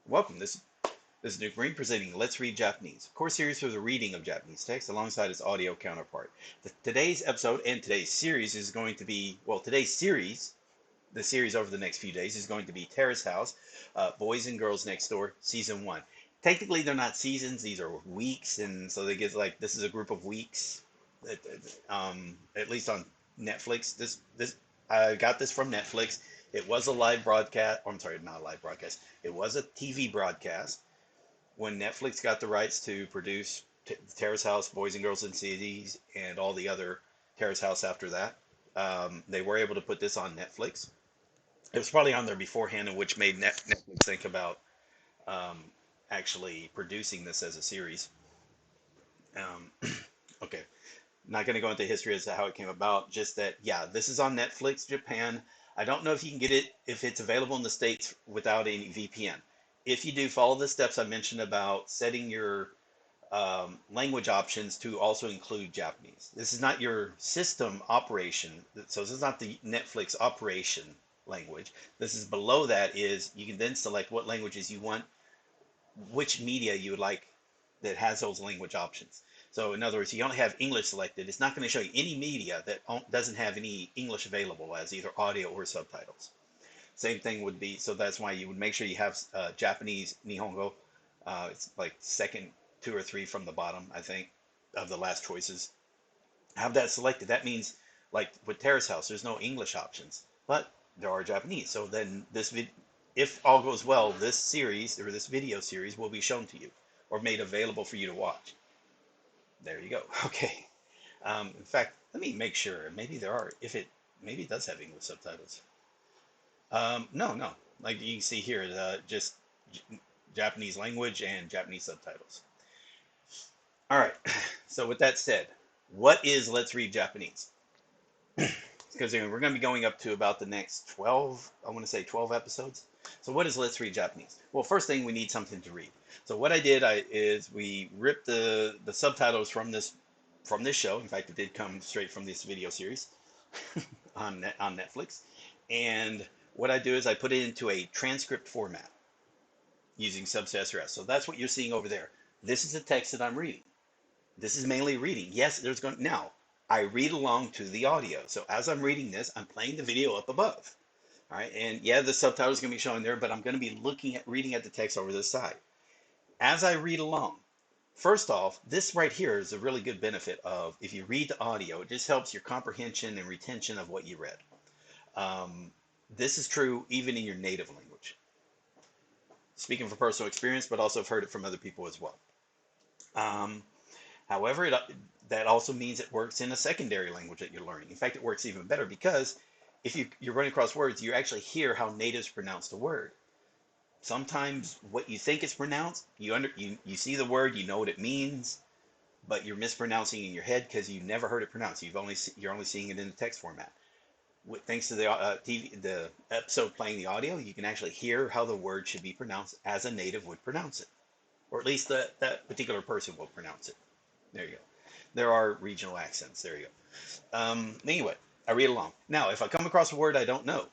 Welcome. This is Nuke Marine presenting Let's Read Japanese, a course series for the reading of Japanese text alongside its audio counterpart. Today's episode and today's series is going to be, today's series, the series over the next few days is going to be Terrace House, Boys and Girls Next Door, Season 1. Technically, they're not seasons, these are weeks, and so they get like, this is a group of weeks, at least on Netflix. I got this from Netflix. It was a live broadcast. Oh, I'm sorry, not a live broadcast. It was a TV broadcast when Netflix got the rights to produce Terrace House, Boys and Girls in Cities, and all the other Terrace House after that. They were able to put this on Netflix. It was probably on there beforehand, and which made Netflix think about um, actually producing this as a series. Um, okay, not going to go into history as to how it came about. Just that, yeah, this is on Netflix Japan. I don't know if you can get it if it's available in the States without any VPN. If you do, follow the steps I mentioned about setting your language options to also include Japanese. This is not your system operation. So this is not the Netflix operation language. This is below that is you can then select what languages you want, which media you would like that has those language options. So in other words, you only have English selected. It's not going to show you any media that doesn't have any English available as either audio or subtitles. Same thing would be, so that's why you would make sure you have Japanese Nihongo. It's like second two or three from the bottom, I think, of the last choices. Have that selected. That means, like with Terrace House, there's no English options, but there are Japanese. So then if all goes well, this series or this video series will be shown to you or made available for you to watch. There you go. Okay. In fact, let me make sure. Maybe there are. Maybe it does have English subtitles. No. Like you can see here, just Japanese language and Japanese subtitles. All right. So with that said, what is Let's Read Japanese? Because we're going to be going up to about the next 12, I want to say 12 episodes. So what is Let's Read Japanese? Well, first thing, we need something to read. So what I did is we ripped the subtitles from this show. In fact, it did come straight from this video series on Netflix. And what I do is I put it into a transcript format using Subsessor. So that's what you're seeing over there. This is the text that I'm reading. This is mainly reading. Yes, now I read along to the audio. So as I'm reading this, I'm playing the video up above. All right, and yeah, the subtitle is going to be showing there, but I'm going to be reading at the text over this side. As I read along, first off, this right here is a really good benefit of if you read the audio, it just helps your comprehension and retention of what you read. This is true even in your native language. Speaking from personal experience, but also I've heard it from other people as well. However, that also means it works in a secondary language that you're learning. In fact, it works even better because if you're running across words, you actually hear how natives pronounce the word. Sometimes what you think is pronounced, you see the word, you know what it means, but you're mispronouncing in your head because you never heard it pronounced. You're only seeing it in the text format. Thanks to the episode playing the audio, you can actually hear how the word should be pronounced as a native would pronounce it, or at least that particular person will pronounce it. There you go. There are regional accents. There you go. Anyway, I read along. Now, if I come across a word I don't know,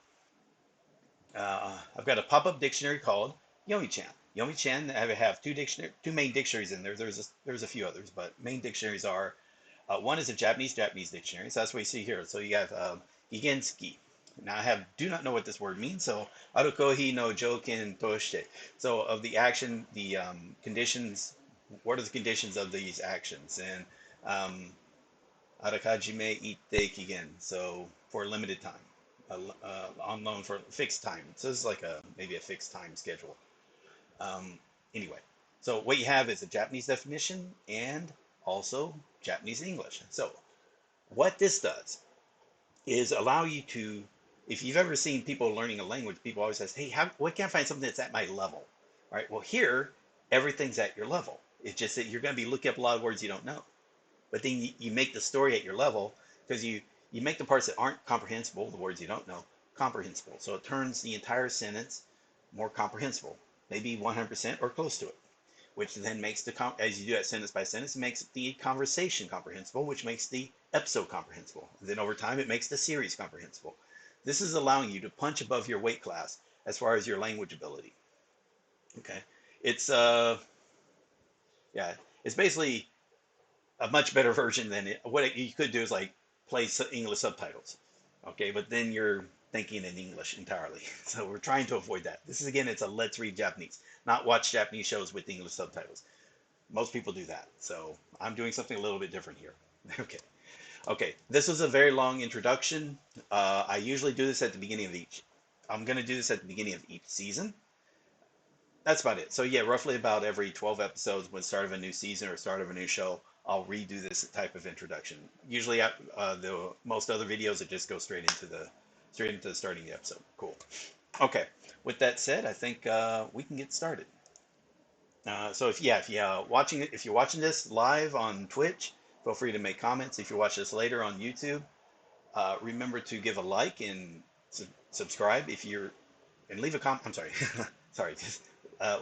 I've got a pop-up dictionary called Yomi-chan. Yomi-chan, I have two main dictionaries in there. There's a few others, but main dictionaries are one is a Japanese dictionary. So that's what you see here. So you have Gigensuki. Now I do not know what this word means. So arukohi no joken toshite. So of the action, the conditions. What are the conditions of these actions? And arakajime itte kigen. So for a limited time. On loan for fixed time. So this is like maybe a fixed time schedule. Anyway, so what you have is a Japanese definition and also Japanese English. So what this does is allow you to, if you've ever seen people learning a language, people always say, hey, why can't I find something that's at my level? All right, well here, everything's at your level. It's just that you're going to be looking up a lot of words you don't know. But then you make the story at your level because you make the parts that aren't comprehensible, the words you don't know, comprehensible. So it turns the entire sentence more comprehensible, maybe 100% or close to it, which then makes as you do that sentence by sentence, it makes the conversation comprehensible, which makes the episode comprehensible. And then over time, it makes the series comprehensible. This is allowing you to punch above your weight class as far as your language ability. Okay. It's yeah, it's basically a much better version than you could do is like play English subtitles. Okay, but then you're thinking in English entirely. So we're trying to avoid that. This is again, it's a let's read Japanese, not watch Japanese shows with English subtitles. Most people do that. So I'm doing something a little bit different here. Okay. Okay. This was a very long introduction. I usually do this at the beginning of each. I'm going to do this at the beginning of each season. That's about it. So yeah, roughly about every 12 episodes, when start of a new season or start of a new show, I'll redo this type of introduction. Usually, the most other videos it just go straight into the starting the episode. Cool. Okay. With that said, I think we can get started. So if you're watching this live on Twitch, feel free to make comments. If you watch this later on YouTube, remember to give a like and subscribe if you're and leave a comment. I'm sorry, sorry. Just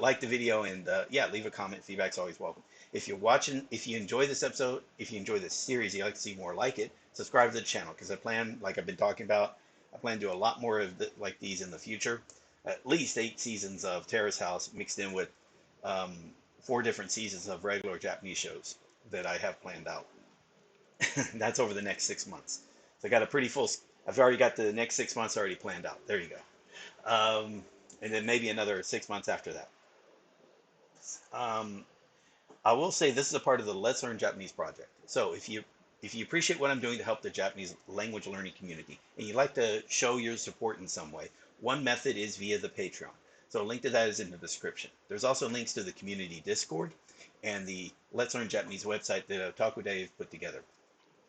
like the video and yeah, leave a comment. Feedback's always welcome. If you enjoy this episode, if you enjoy this series, you like to see more like it, subscribe to the channel because I plan, like I've been talking about, I plan to do a lot more of like these in the future. At least 8 seasons of Terrace House mixed in with um, 4 different seasons of regular Japanese shows that I have planned out. That's over the next 6 months. So I got a pretty full. I've already got the next 6 months already planned out. There you go. And then maybe another 6 months after that. Um, I will say this is a part of the Let's Learn Japanese project. So if you appreciate what I'm doing to help the Japanese language learning community and you'd like to show your support in some way, one method is via the Patreon. So a link to that is in the description. There's also links to the community Discord and the Let's Learn Japanese website that Otaku Day has put together.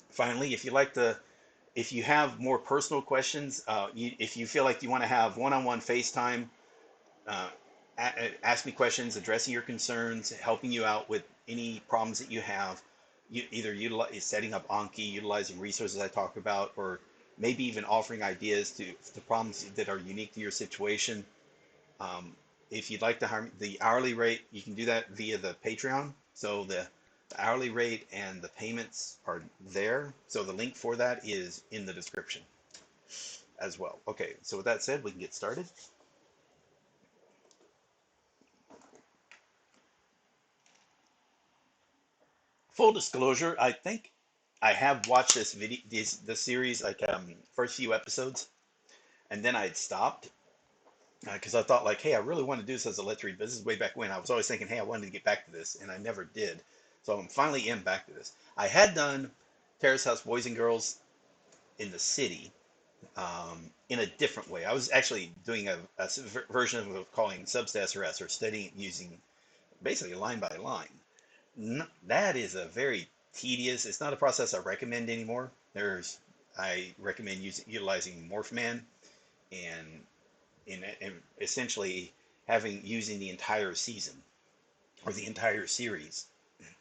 Finally, if you have more personal questions, if you feel like you want to have one-on-one FaceTime, uh, ask me questions, addressing your concerns, helping you out with any problems that you have, either setting up Anki, utilizing resources I talk about, or maybe even offering ideas to problems that are unique to your situation. Um, if you'd like the hourly rate, you can do that via the Patreon. So the hourly rate and the payments are there. So the link for that is in the description as well. Okay, so with that said, we can get started. Full disclosure, I think I have watched this series, like first few episodes, and then I had stopped because I thought like, hey, I really want to do this as a let's read. But this is way back when I was always thinking, hey, I wanted to get back to this, and I never did. So I'm finally in back to this. I had done Terrace House Boys and Girls in the City in a different way. I was actually doing a version of calling substats RS or studying it using basically line by line. That is a very tedious. It's not a process I recommend anymore. I recommend utilizing Morphman and in essentially using the entire season or the entire series,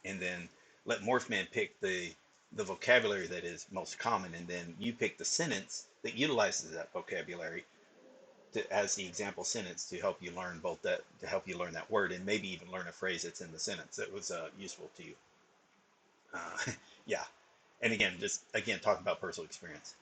and then let Morphman pick the vocabulary that is most common, and then you pick the sentence that utilizes that vocabulary as the example sentence to help you learn that word and maybe even learn a phrase that's in the sentence that was useful to you. Yeah, and again, just again talking about personal experience.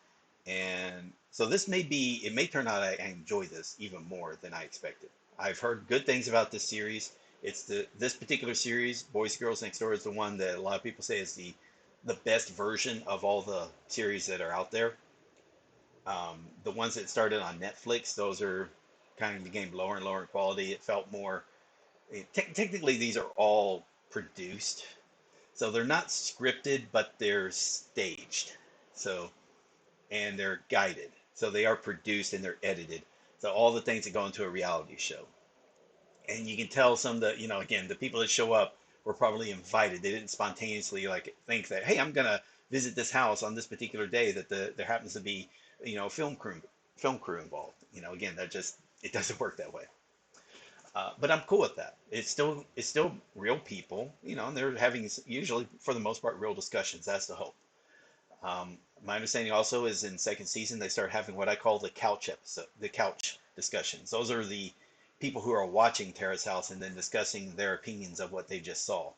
And so it may turn out I enjoy this even more than I expected. I've heard good things about this series. This particular series, Boys Girls Next Door, is the one that a lot of people say is the best version of all the series that are out there. The ones that started on Netflix, those are kind of became lower and lower in quality. It felt more. Technically, these are all produced, so they're not scripted, but they're staged. So and they're guided. So they are produced and they're edited. So all the things that go into a reality show. And you can tell some of again, the people that show up were probably invited. They didn't spontaneously like think that, hey, I'm gonna visit this house on this particular day that there happens to be, film crew involved. Again, it doesn't work that way. But I'm cool with that. It's still real people, and they're having usually for the most part real discussions. That's the hope. My understanding also is in second season they start having what I call the couch discussions. Those are the people who are watching Terrace House and then discussing their opinions of what they just saw.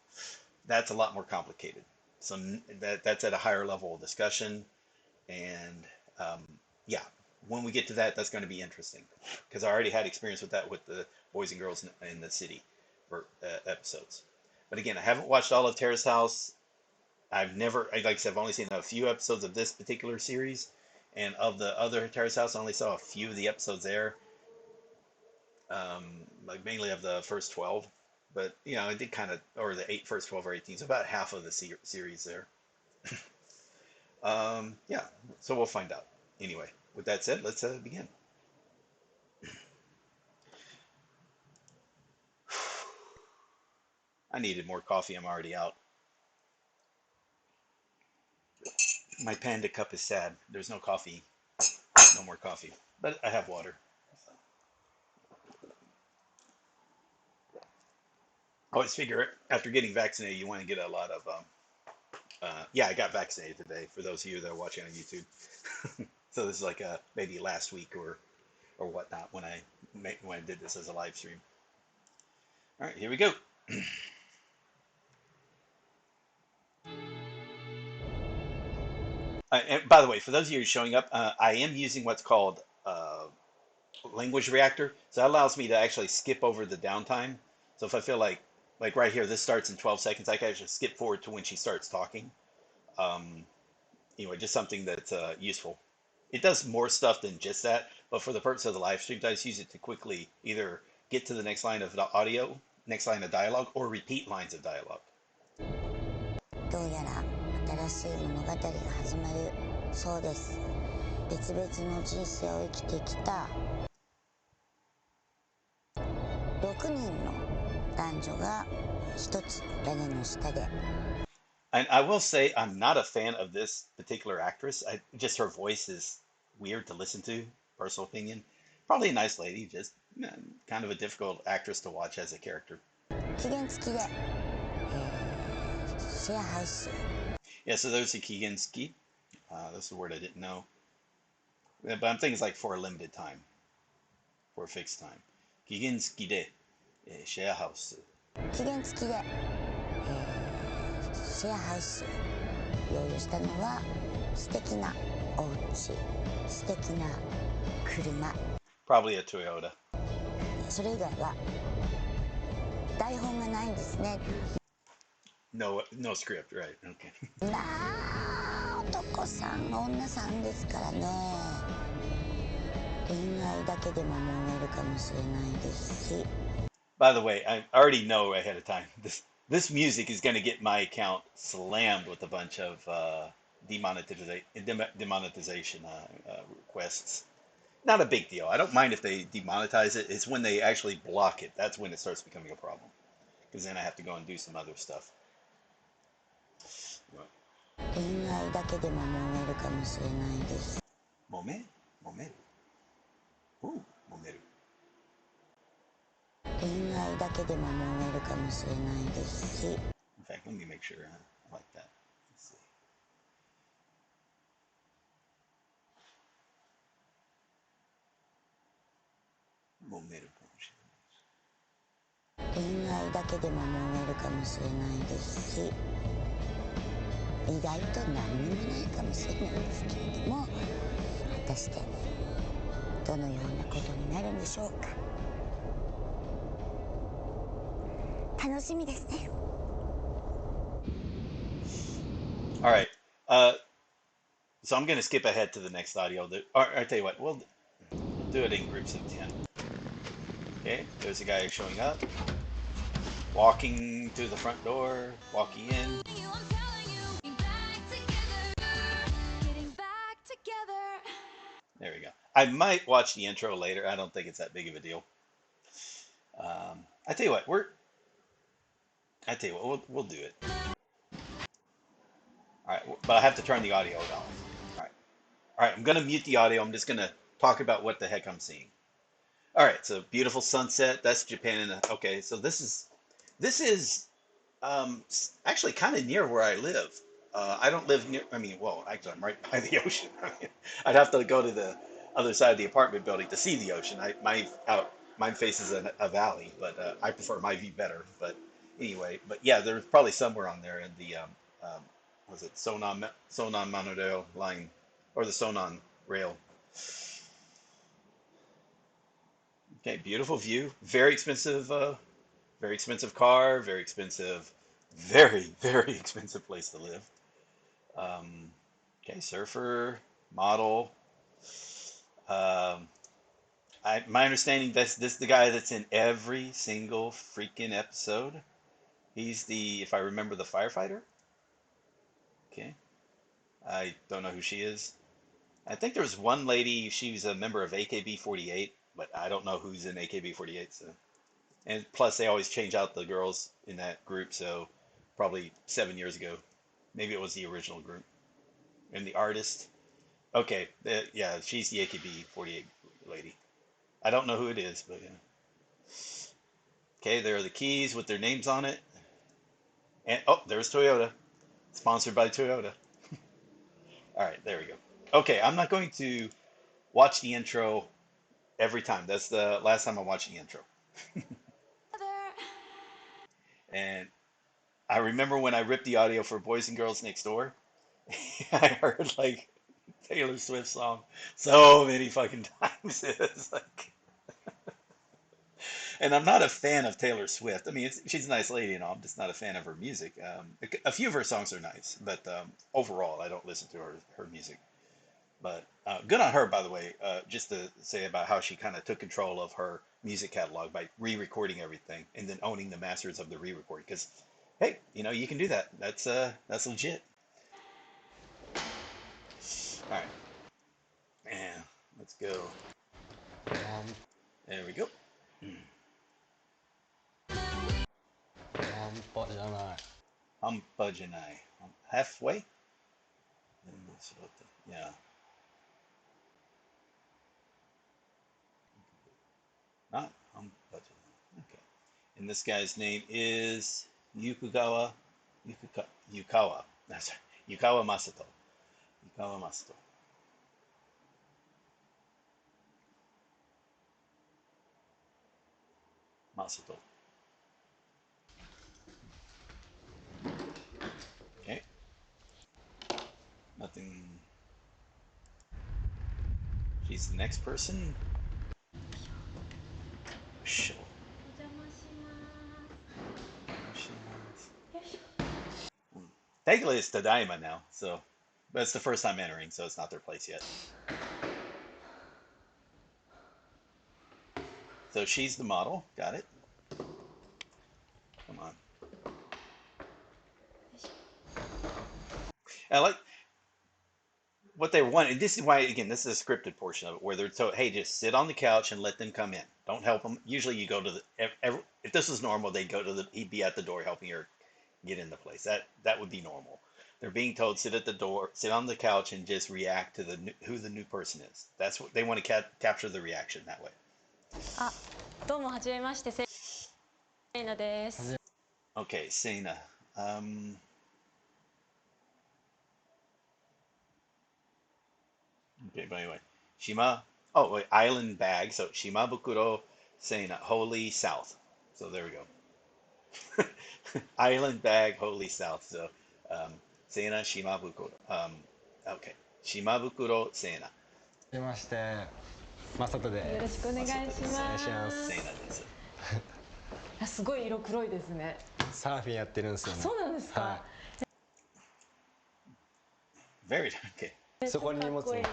That's a lot more complicated. So that's at a higher level of discussion, and um, yeah, when we get to that, that's going to be interesting because I already had experience with that with the boys and girls in the city for episodes. But again, I haven't watched all of Terrace House. I've never, like I said, I've only seen a few episodes of this particular series, and of the other Terrace House, I only saw a few of the episodes there, like mainly of the first 12. But I did kind of, or the first 12 or 18, so about half of the series there. Yeah, so we'll find out. Anyway, with that said, let's begin. I needed more coffee. I'm already out. My panda cup is sad. There's no coffee, no more coffee, but I have water. I always figure after getting vaccinated, you want to get a lot of. Yeah, I got vaccinated today. For those of you that are watching on YouTube, so this is like maybe last week or whatnot when I did this as a live stream. All right, here we go. And by the way, for those of you showing up, I am using what's called language reactor. So that allows me to actually skip over the downtime. So if I feel like right here, this starts in 12 seconds, I can actually skip forward to when she starts talking. Um, anyway, just something that's useful. It does more stuff than just that, but for the purpose of the live stream, I just use it to quickly either get to the next line of the audio, next line of dialogue, or repeat lines of dialogue. どうやら新しい物語が始まるそうです。別々の人生を生きてきた6人の男女が一つ屋根の下で。And I will say I'm not a fan of this particular actress. Just her voice is weird to listen to. Personal opinion. Probably a nice lady, just kind of a difficult actress to watch as a character. 期限付きで、シェアハウス。Yeah, so there's a Kiginski. That's the word I didn't know. But I'm thinking it's like for a limited time, for a fixed time. Kiginski de share house. 期限付きで、シェアハウス用意したのは素敵なお家、素敵な車。Probably a Toyota. それ以外は台本がないんですね。No script, right? Okay. 男さん女さんですからね。恋愛だけでも揉めるかもしれないですし。By the way, I already know ahead of time this music is going to get my account slammed with a bunch of demonetization requests. Not a big deal. I don't mind if they demonetize it. It's when they actually block it. That's when it starts becoming a problem. Because then I have to go and do some other stuff. 恋愛だけでも揉めるかもしれないです。Momeru. Ooh, momeru. 恋愛だけでも揉めるかもしれないですし。In fact, let me make sure I like that. Let's see. 揉めるかもしれない。恋愛だけでも揉めるかもしれないですし。意外と何にもないかもしれないですけれども、果たしてどのようなことになるんでしょうか。楽しみですね。All right. So I'm going to skip ahead to the next audio. I tell you what, we'll do it in groups of 10. Okay, there's a guy showing up, walking through the front door, walking in. There we go. I might watch the intro later. I don't think it's that big of a deal. I tell you what, we'll do it. All right, but I have to turn the audio off. All right, I'm gonna mute the audio. I'm just gonna talk about what the heck I'm seeing. All right, so beautiful sunset. That's Japan. Okay, so this is actually kind of near where I live. I don't live near. I mean, well, actually, I'm right by the ocean. I mean, I'd have to go to the other side of the apartment building to see the ocean. Mine faces a valley, but I prefer my view better. But anyway, but yeah, there's probably somewhere on there in the was it Sonan monorail line or the Sonan rail. Okay, beautiful view. Very expensive car. Very expensive place to live. Um, okay, surfer, model. Um, my understanding that's this is the guy that's in every single freaking episode. He's the, if I remember, the firefighter. Okay, I don't know who she is. I think there was one lady. She was a member of AKB48, but I don't know who's in AKB48. So, and plus they always change out the girls in that group. So, probably 7 years ago, maybe it was the original group. And the artist. Okay, yeah, she's the AKB48 lady. I don't know who it is, but yeah. Okay, there are the keys with their names on it. And oh, there's Toyota. Sponsored by Toyota. All right, there we go. Okay, I'm not going to watch the intro every time. That's the last time I watched the intro. And I remember when I ripped the audio for Boys and Girls Next Door, I heard like Taylor Swift song so many fucking times. It's like, and I'm not a fan of Taylor Swift. I mean, she's a nice lady and all. I'm just not a fan of her music. A few of her songs are nice, but overall, I don't listen to her music. But good on her, by the way. Just to say about how she kind of took control of her music catalog by re-recording everything and then owning the masters of the re-record. Because hey, you can do that. That's legit. All right, and let's go. There we go. 半端じゃない。半端じゃない. Halfway? Yeah, not 半端じゃない. Okay. And this guy's name is Yukawa. That's right. Yukawa Masato. Yukawa Masato. Masato. Okay. Nothing. She's the next person. Sure. Technically, it's Tadaima now, so. But it's the first time entering, so it's not their place yet. So she's the model. Got it. Come on. I like what they want. And this is why, again, this is a scripted portion of it, where they're told, "Hey, just sit on the couch and let them come in. Don't help them." Usually, you go to the. If this was normal, they'd go to the. He'd be at the door helping her get in the place. That would be normal. They're being told sit at the door, sit on the couch, and just react to who the new person is. That's what they want to capture the reaction that way. あ、どうもはじめまして、せいなです。Okay, Sena. Okay, but anyway, Shima. Oh, wait, island bag. So Shima Bukuro Sena, Holy South. So there we go. Island bag, Holy South. So Sena Shima Bukuro. Okay, Shima Bukuro Sena. はじめまして、マサトよろしです。くお願いしま お願いします。 Sena す。です。あ、すごい色黒いですね。サーフィンやってるんですよね。そうなんですか。はVery okay. い。そこに荷物かっこいい。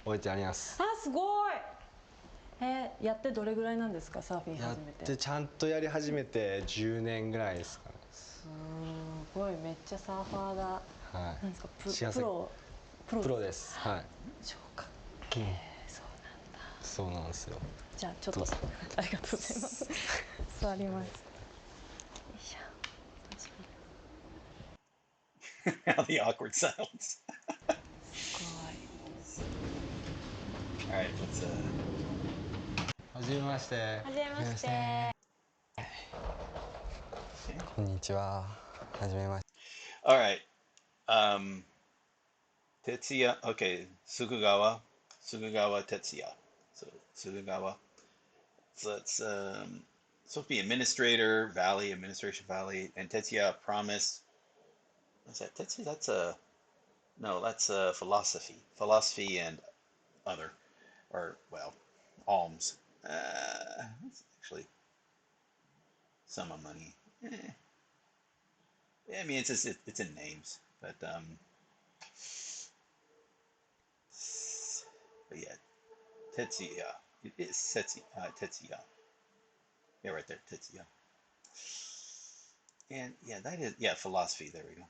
置いてあります。あ、すごい。やってどれぐらいなんですか、サーフィンやっ始めて。てちゃんとやり始めて10年ぐらいですかね。すごい、めっちゃサーファーだ。はい。なんですか、幸せプロです。はい。超かっけー、そうなんだ。そうなんですよ。じゃあちょっとありがとうございます。座ります。よいしょ。Now the awkward silence. すごい。 All right, let's はじめまして。はじめまして。こんにちは。はじめまして。all right. Tetsuya. Okay, Sugugawa Tetsuya. So Sugugawa. So it's supposed to be administrator, administration valley, and Tetsuya promised. What's that? Tetsuya. That's a no. That's a philosophy and other, or well, alms. That's actually sum of money. Yeah, I mean, it's in names, but yeah, Tetsuya. It is Tetsuya. Yeah, right there, Tetsuya. And yeah, that is philosophy. There we go.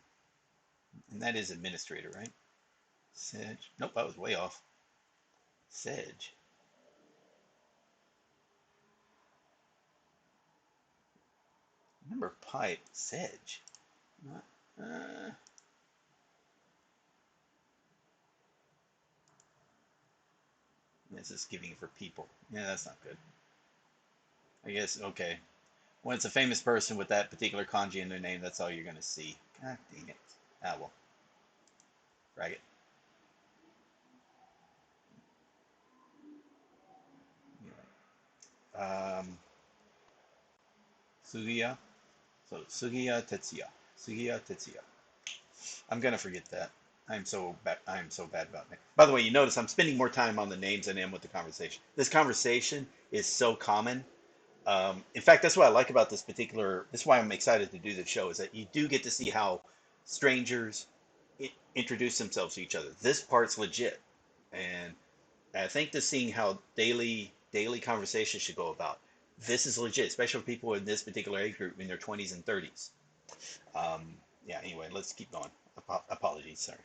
And that is administrator, right? Sedge. Nope, I was way off. Sedge. Remember pipe. Sedge. Not. This is giving for people. Yeah, that's not good. I guess okay. When it's a famous person with that particular kanji in their name, that's all you're gonna see. God dang it. Ah well. Drag it. Um, Sugiya. So Sugiya Tetsuya. Sugiya Tetsuya. I'm gonna forget that. I'm so bad about names. By the way, you notice I'm spending more time on the names than I am with the conversation. This conversation is so common. In fact, that's what I like about this particular. This is why I'm excited to do this show. Is that you do get to see how strangers introduce themselves to each other. This part's legit, and I think just seeing how daily conversation should go about. This is legit, especially for people in this particular age group in their 20s and 30s. Yeah. Anyway, let's keep going. Apologies. Sorry.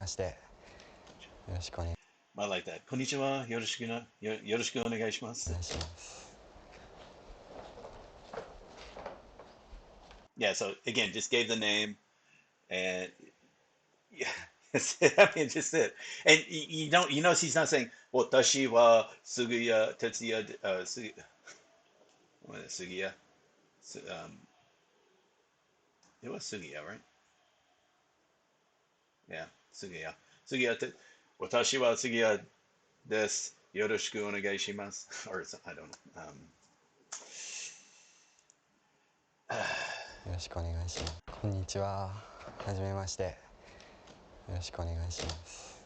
ましてよろしくお願い I like that. Konnichiwa. Yoroshiku onegaishimasu. します。Yeah. So again, just gave the name, and yeah, that's it. I mean, just it. And you don't, you notice he's not saying "Watashi wa Sugiya Tetsuya Sugiya." It was Sugiya, right? Yeah, Sugiya. Sugiya te Watashi wa Sugiya desu. Yoroshiku onegaishimasu. Or I don't know. よろしくお願いします。こんにちは。はじめまして。よろしくお願いします。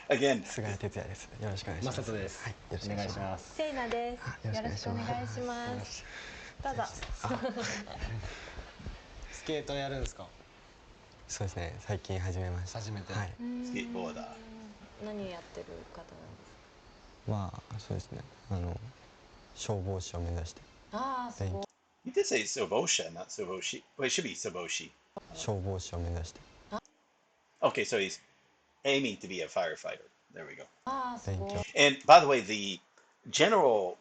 Again, 菅谷哲也です。よろしくお願いします。マサトです。はい、よろしくお願いします。セイナです。よろしくお願いします。どうぞ。スケートやるんですか？そうですね。最近始めました。初めて。はい。スケートボーダー。何やってる方なんですか？まあそうですね。消防士を目指してああ、すごい。You did say Sobosha, not Soboshi. Well, it should be Soboshi. 消防士を目指して Okay, so he's aiming to be a firefighter. There we go. ああ、すごい。勉強 And by the way, the general,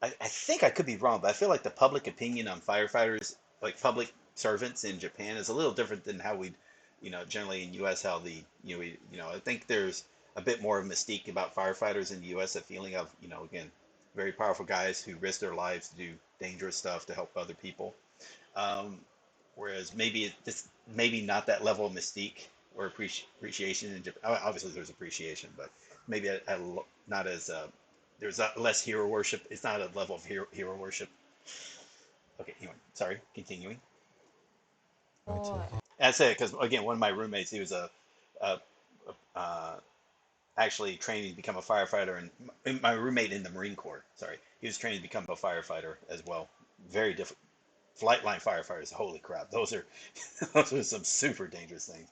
I think I could be wrong, but I feel like the public opinion on firefighters, like public servants in Japan, is a little different than how we, generally in U.S. how I think there's a bit more of mystique about firefighters in the U.S. A feeling of, again, very powerful guys who risk their lives to do dangerous stuff to help other people. Um, Whereas it's maybe not that level of mystique or appreciation in Japan. Obviously, there's appreciation, but maybe not as there's less hero worship. It's not a level of hero worship. Okay, anyway, sorry. Continuing. うちに That's it, because again, one of my roommates, he was a actually training to become a firefighter, and my roommate in the Marine Corps. Sorry, he was training to become a firefighter as well. Very different. Flight line firefighters, holy crap, those are those are some super dangerous things.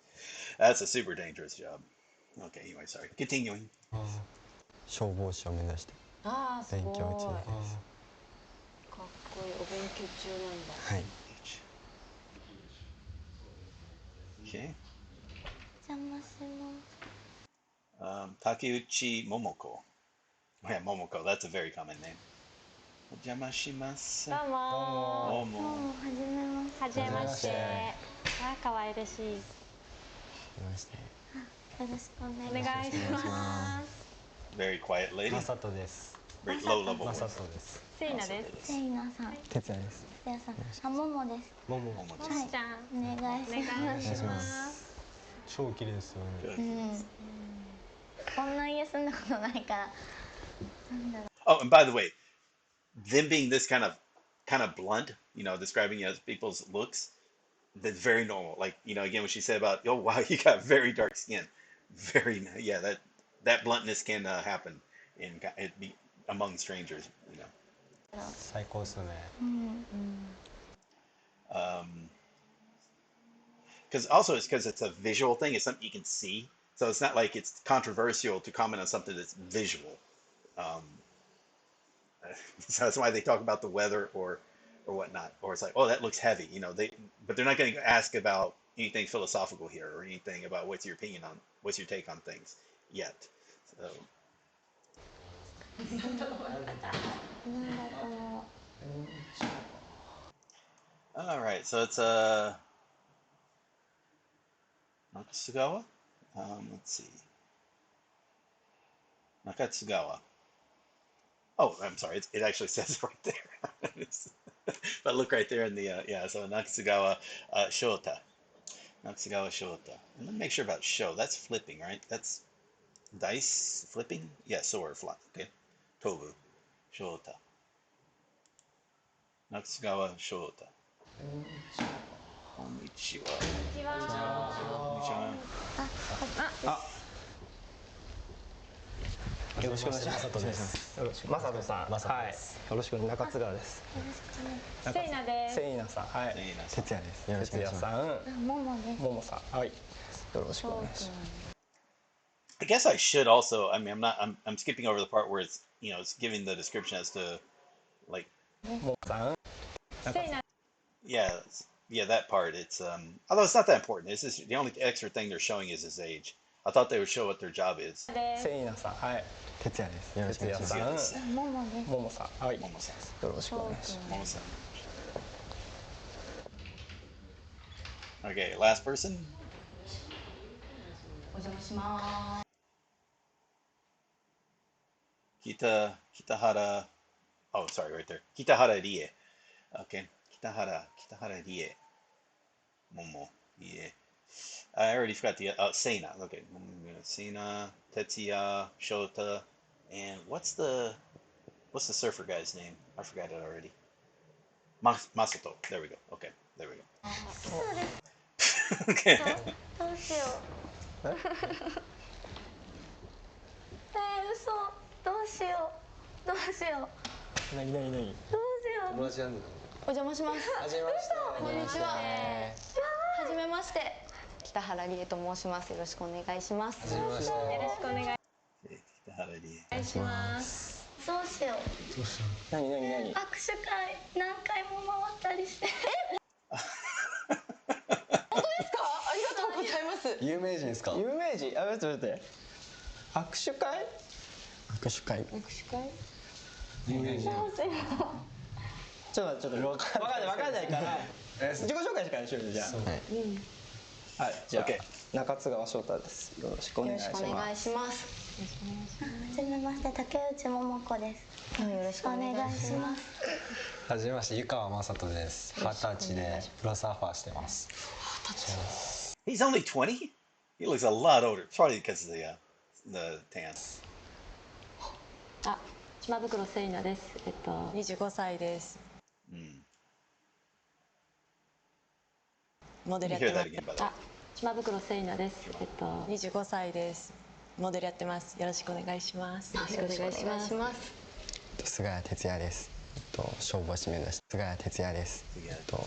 That's a super dangerous job. Okay, anyway, sorry. Continuing. 消防士を目指してああ、すごい。勉強中です。かっこいい。お勉強中なんだ。はい。 Okay. 邪魔します Takeuchi Momoko. Yeah, Momoko. That's a very common name. Ojamashimasa. どうも。Momo. もう始めますはじめまして。ああ、可愛らしい。よましてよろしくおお願いします願いします。 Very quiet lady. マサトです。 Very low level マ voice. サトです。セイナです。セイナさん哲也です。せやさんあももですもも。ももちゃん。お願いしお願いますします。超綺麗ですよね。うんこんな家住んだことないからなんだろ Oh, and by the way, them being this kind of blunt, describing as people's looks, that's very normal. Like, again, what she said about, oh wow, you got very dark skin. Yeah, that bluntness can happen be among strangers. 最高ですよね。Um, because also it's because it's a visual thing. It's something you can see. So it's not like it's controversial to comment on something that's visual. Um, so that's why they talk about the weather or whatnot. Or it's like, oh, that looks heavy. But they're not going to ask about anything philosophical here or anything about what's your take on things yet. So, なんだこの all right. So it's Nakatsugawa. Let's see. Nakatsugawa. Oh, I'm sorry. It actually says it right there. But look right there in the yeah. So Nakatsugawa Shota. Nakatsugawa Shota. And let me make sure about show. That's flipping, right? That's dice flipping. Yeah, sword flop. Okay. Tobu Shota. Nakatsugawa Shota. Konnichiwa. Konnichiwa. よろしくお願いします。よろしく。マサトさん。はい。よろしく。中津川です。セイナです。セイナさん。はい。哲也です。よろしくお願いします。哲也さん。ももです。ももさん。はい。よろしくお願いします。 I guess I should also. I mean, I'm skipping over the part where it's giving the description as to like ももさん。セイナ yeah yeah that part. It's although it's not that important. It's just the only extra thing they're showing is his age. I thought they would show what their job is. です。セイナさん。はい。哲也です。よろしくお願いします。哲也さ Yes. ん。ももです。ももさん。はい。よ Momo-san. ろしくお願いします。 Momo-san. Okay, last person. お邪魔します。Kitahara. Oh, sorry, right there. Kitahara Rie. Okay, Kitahara Rie. Momo Rie. I already forgot the Seina. Okay, Seina, Tetsuya, Shota, and what's the surfer guy's name? I forgot it already. Masato. There we go. Okay, there we go. Okay. どうしよう。嘘。どうしよう。どうしよう。なになになに。どうしよう。お邪魔します。はじめまして。こんにちは。はじめまして。北原理恵と申します。よろしくお願いします。はじめまして。よろしくお願い Kitahara Rie. お願いします。どうしよう。なになになに。握手会何回も回ったりして。本当ですか？ありがとうございます。有名人ですか？有名人。あ、待って待って。握手会。握手会。握手会？有名人。どうしよちょっとわかんないから自己紹介からしようよじゃあ。はい、じゃ Okay. あ中津川翔太です。よろしくお願いしよろしくお願います。します。う。はじめまして竹内桃子です。よろしくおお願願いいしまします。す。はじめまして湯川雅人です。20歳でプロサーファーしてます。 He's only 20? He looks a lot older. Probably because of the tan. あ、島袋セイナです。25歳です。 Mm. モデ Let ル me やっ hear て that ます。 again, by the way. あ、島袋セイナです。25歳です。モデルやってます。よろしくお願いします。よろしくお願いします。菅谷哲也です。消防士目指して菅谷哲也です。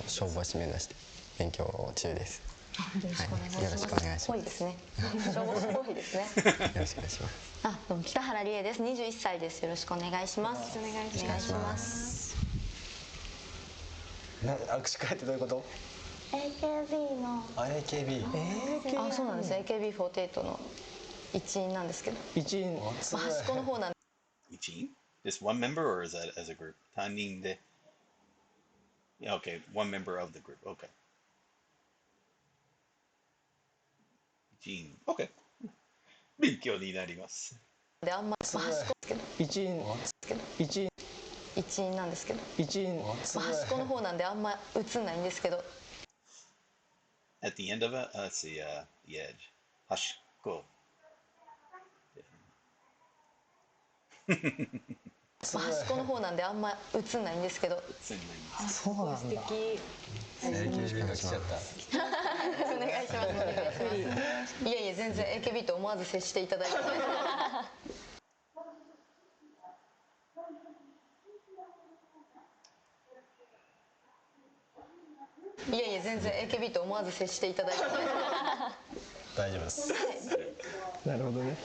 消防士目指して勉強中です。よろしくお願いします。ぽいですね。消防士っぽいですね。よろしくお願いします。あ、どうも北原理恵です。21歳です。よろしくお願いします。お願いします。握手会ってどういうこと？ AKB の AKB。あ、そうなんです。AKB48 の一員なんですけど、一員。まあ端っこの方なんで。 Ichi? Just one member, or is that as a group? Tanin de. Yeah, okay, one member of the group. Okay. Ichi. Okay. 勉強になります。であんま端っこですけど、一員。一員。一員なんですけど、一員。端っこの方なんであんま映んないんですけど、 At the end of it, let's see, the edge. Hashiko. まあ端っこの方なんであんま映んないんですけど。そうなんだ。AKB が来ちゃった。お願いします。お願いします。いやいや全然 AKB と思わず接していただいて。いやいや全然 AKB と思わず接していただいて。大丈夫です。なるほどね。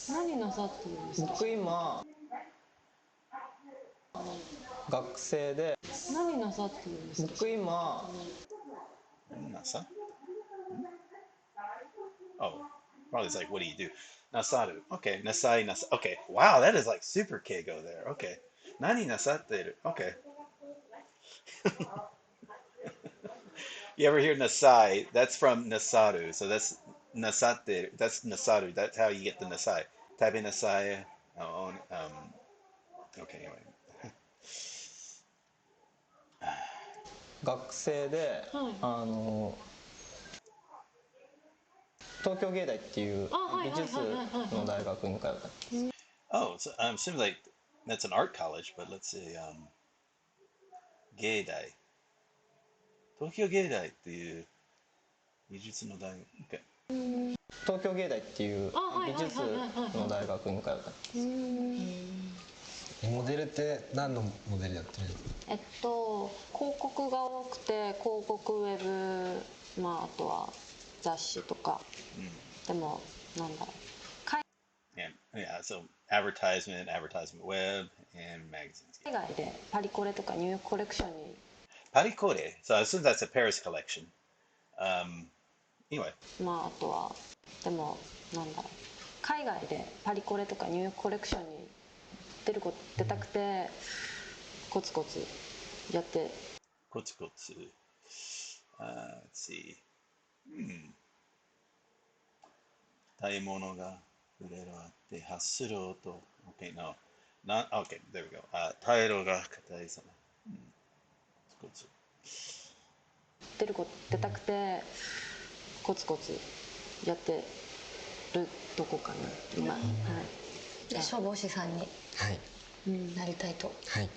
何なさってるんですか？僕今学生で。何なさってるんですか？僕今。Nasa? Oh, probably it's like, what do you do? Nasaru. Okay, nasai, nasa. Okay, wow, that is like super keigo there. Okay. Nani nasateru? Okay. You ever hear nasai? That's from nasaru. So that's nasateru. That's nasaru. That's how you get the nasai. Tabe nasai. Oh, okay, anyway. 学生で、東京芸大っていう美術の大学に通った。Oh, so I'm assuming like that's an art college, but let's say Geidai. Tokyo Geidai っていう美術の大学。Okay. 東京芸大っていう美術の大学に通った。モデルって何のモデルやってるの？広告が多くて、広告ウェブ、まああとは雑誌とか。でもなんだろう。Yeah, so advertisement web, and magazines. 海外でパリコレとかニューヨークコレクションに。Paricore. So I assume that's a Paris collection. Anyway. まああとはでもなんだろう。海外でパリコレとかニューヨークコレクションに出たくてコツコツやって。コツコツ。Let's see. 買い物がいろいろあって発する音。Okay, no. Okay, there we go. タイルが硬いさね。コツコツ。出たくてコツコツやってるとこかな今。はい。で消防士さんになりたいと。はい。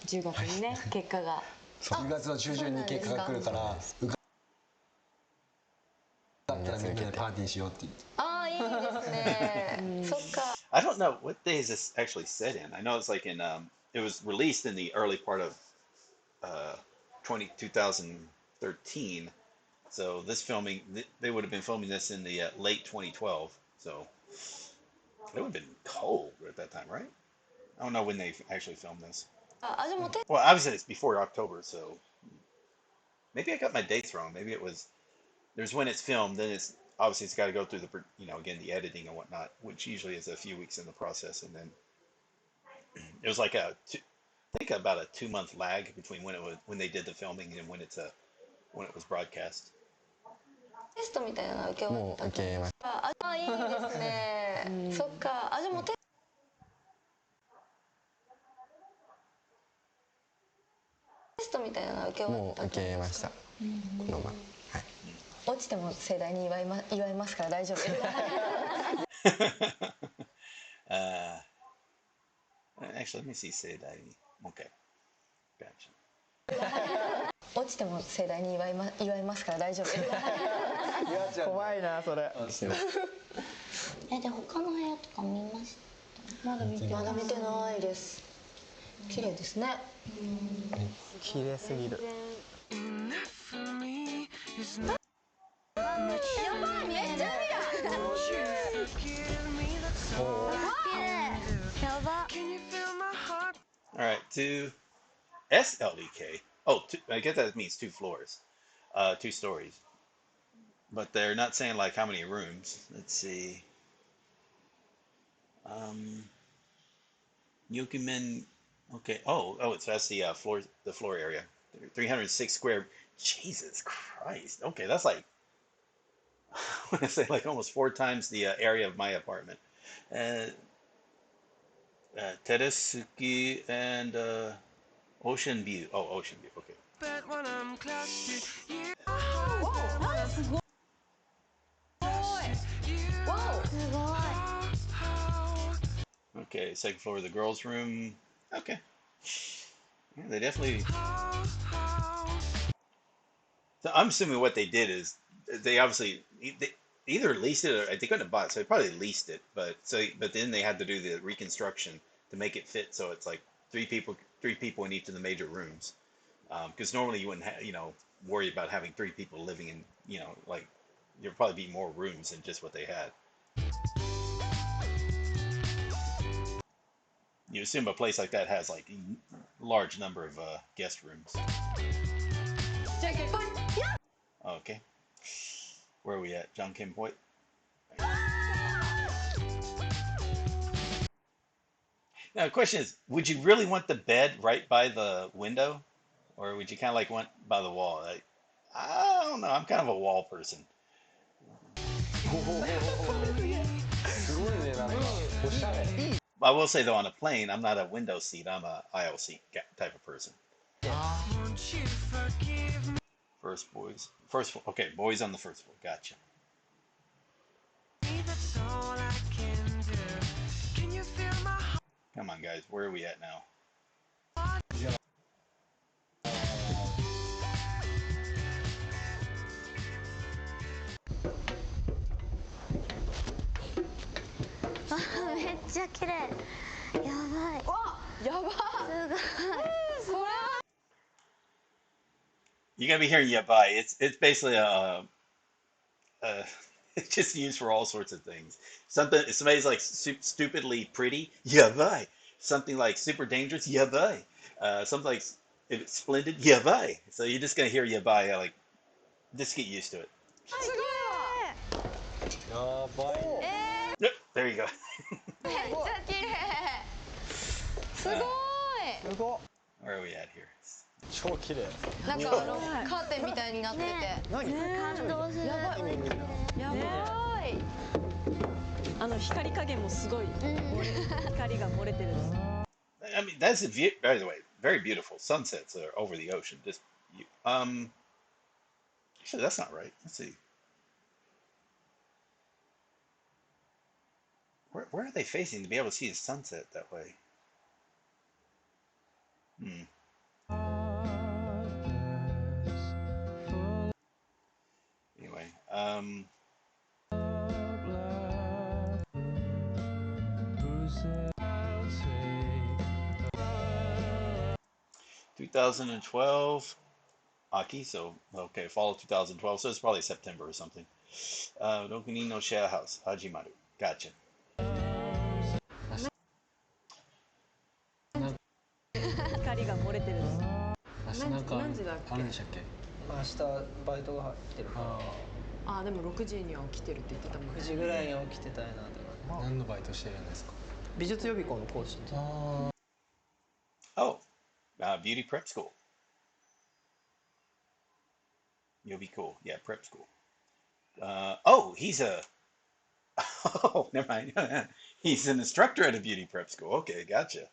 10月にね結果が。10月の中旬に結果が来るから。だったらみんなでパーティーしようって言って。ああいいですね。そっか。I don't know what day is this actually set in. I know it's like in it was released in the early part of 2013. So this filming they would have been filming this in the late 2012. So it would have been cold at that time, right? I don't know when they actually filmed this. Well, obviously it's before October, so maybe I got my dates wrong. Maybe it was there's when it's filmed, then it's obviously it's got to go through the again the editing and whatnot, which usually is a few weeks in the process, and then it was like I think about a 2 month lag between when they did the filming and when it was broadcast. テストみたいなの受け終わった。もう受けました。あ、いいですね。そっか。じゃあもうテストみたいなの受け終わった。もう受けました。このまま。はい。落ちても盛大に祝いますから大丈夫です。Actually, let me see 盛大に。Okay. Gotcha. 落ちても盛大に祝いますから大丈夫です。怖いなそれ。で他の部屋とか見ました？まだ見てないです。綺麗ですね。綺麗すぎる。やばい、めっちゃいいやん。やば。All right, to SLDK. Oh, I guess that means 2 floors, 2 stories. But they're not saying like how many rooms. Let's see. Yukimen. Okay. Oh, so that's the floor area. 306 square. Jesus Christ. Okay, that's like I want to say like almost 4 times the area of my apartment. Terrace and ocean view. Oh, ocean view. Okay. Okay, second floor of the girls' room. Okay. Yeah, they definitely. So I'm assuming what they did is they obviously they either leased it or they couldn't have bought it, so they probably leased it. But then they had to do the reconstruction to make it fit so it's like three people in each of the major rooms. Because normally you wouldn't worry about having three people living in like there'd probably be more rooms than just what they had. You assume a place like that has like a large number of guest rooms. Okay. Where are we at? John Kim Point? Now, the question is, would you really want the bed right by the window? Or would you kind of like want by the wall? I don't know. I'm kind of a wall person. I will say, though, on a plane, I'm not a window seat. I'm a aisle seat type of person. First boys. Okay, boys on the first floor. Gotcha. Come on, guys. Where are we at now?めっちゃ綺麗。やばい。やばい。すごい。You're gonna be hearing yabai. It's basically it's just used for all sorts of things. Somebody's like stupidly pretty, yabai. Something like super dangerous, yabai. Something like if it's splendid, yabai. So you're just gonna hear yabai. Like just get used to it. やばい。Yep, there you go. めっちゃ綺麗。すごい。すごっ。 Where are we at here? 超綺麗。なんかカーテンみたいになってて。何？感動する。やばい。光加減もすごい。光が漏れてる。I mean, that's a view. By the way, very beautiful sunsets are over the ocean. Actually, that's not right. Let's see. Where are they facing to be able to see the sunset that way? Anyway, 2012 Aki, so okay, fall of 2012, so it's probably September or something. Dokuni no share house, Hajimaru. Gotcha. 光が漏れてる。明日なんか何時だっけ？あるんでしたっけ？明日バイトが入ってるからあ、でも6時には起きてるって言ってたもんね。9時ぐらいに起きてたいなとか。何のバイトしてるんですか？美術予備校の講師。Oh, beauty prep school. You'll be cool. Yeah, prep school. Oh, he's a. Oh, never mind. He's an instructor at a beauty prep school. Okay, gotcha.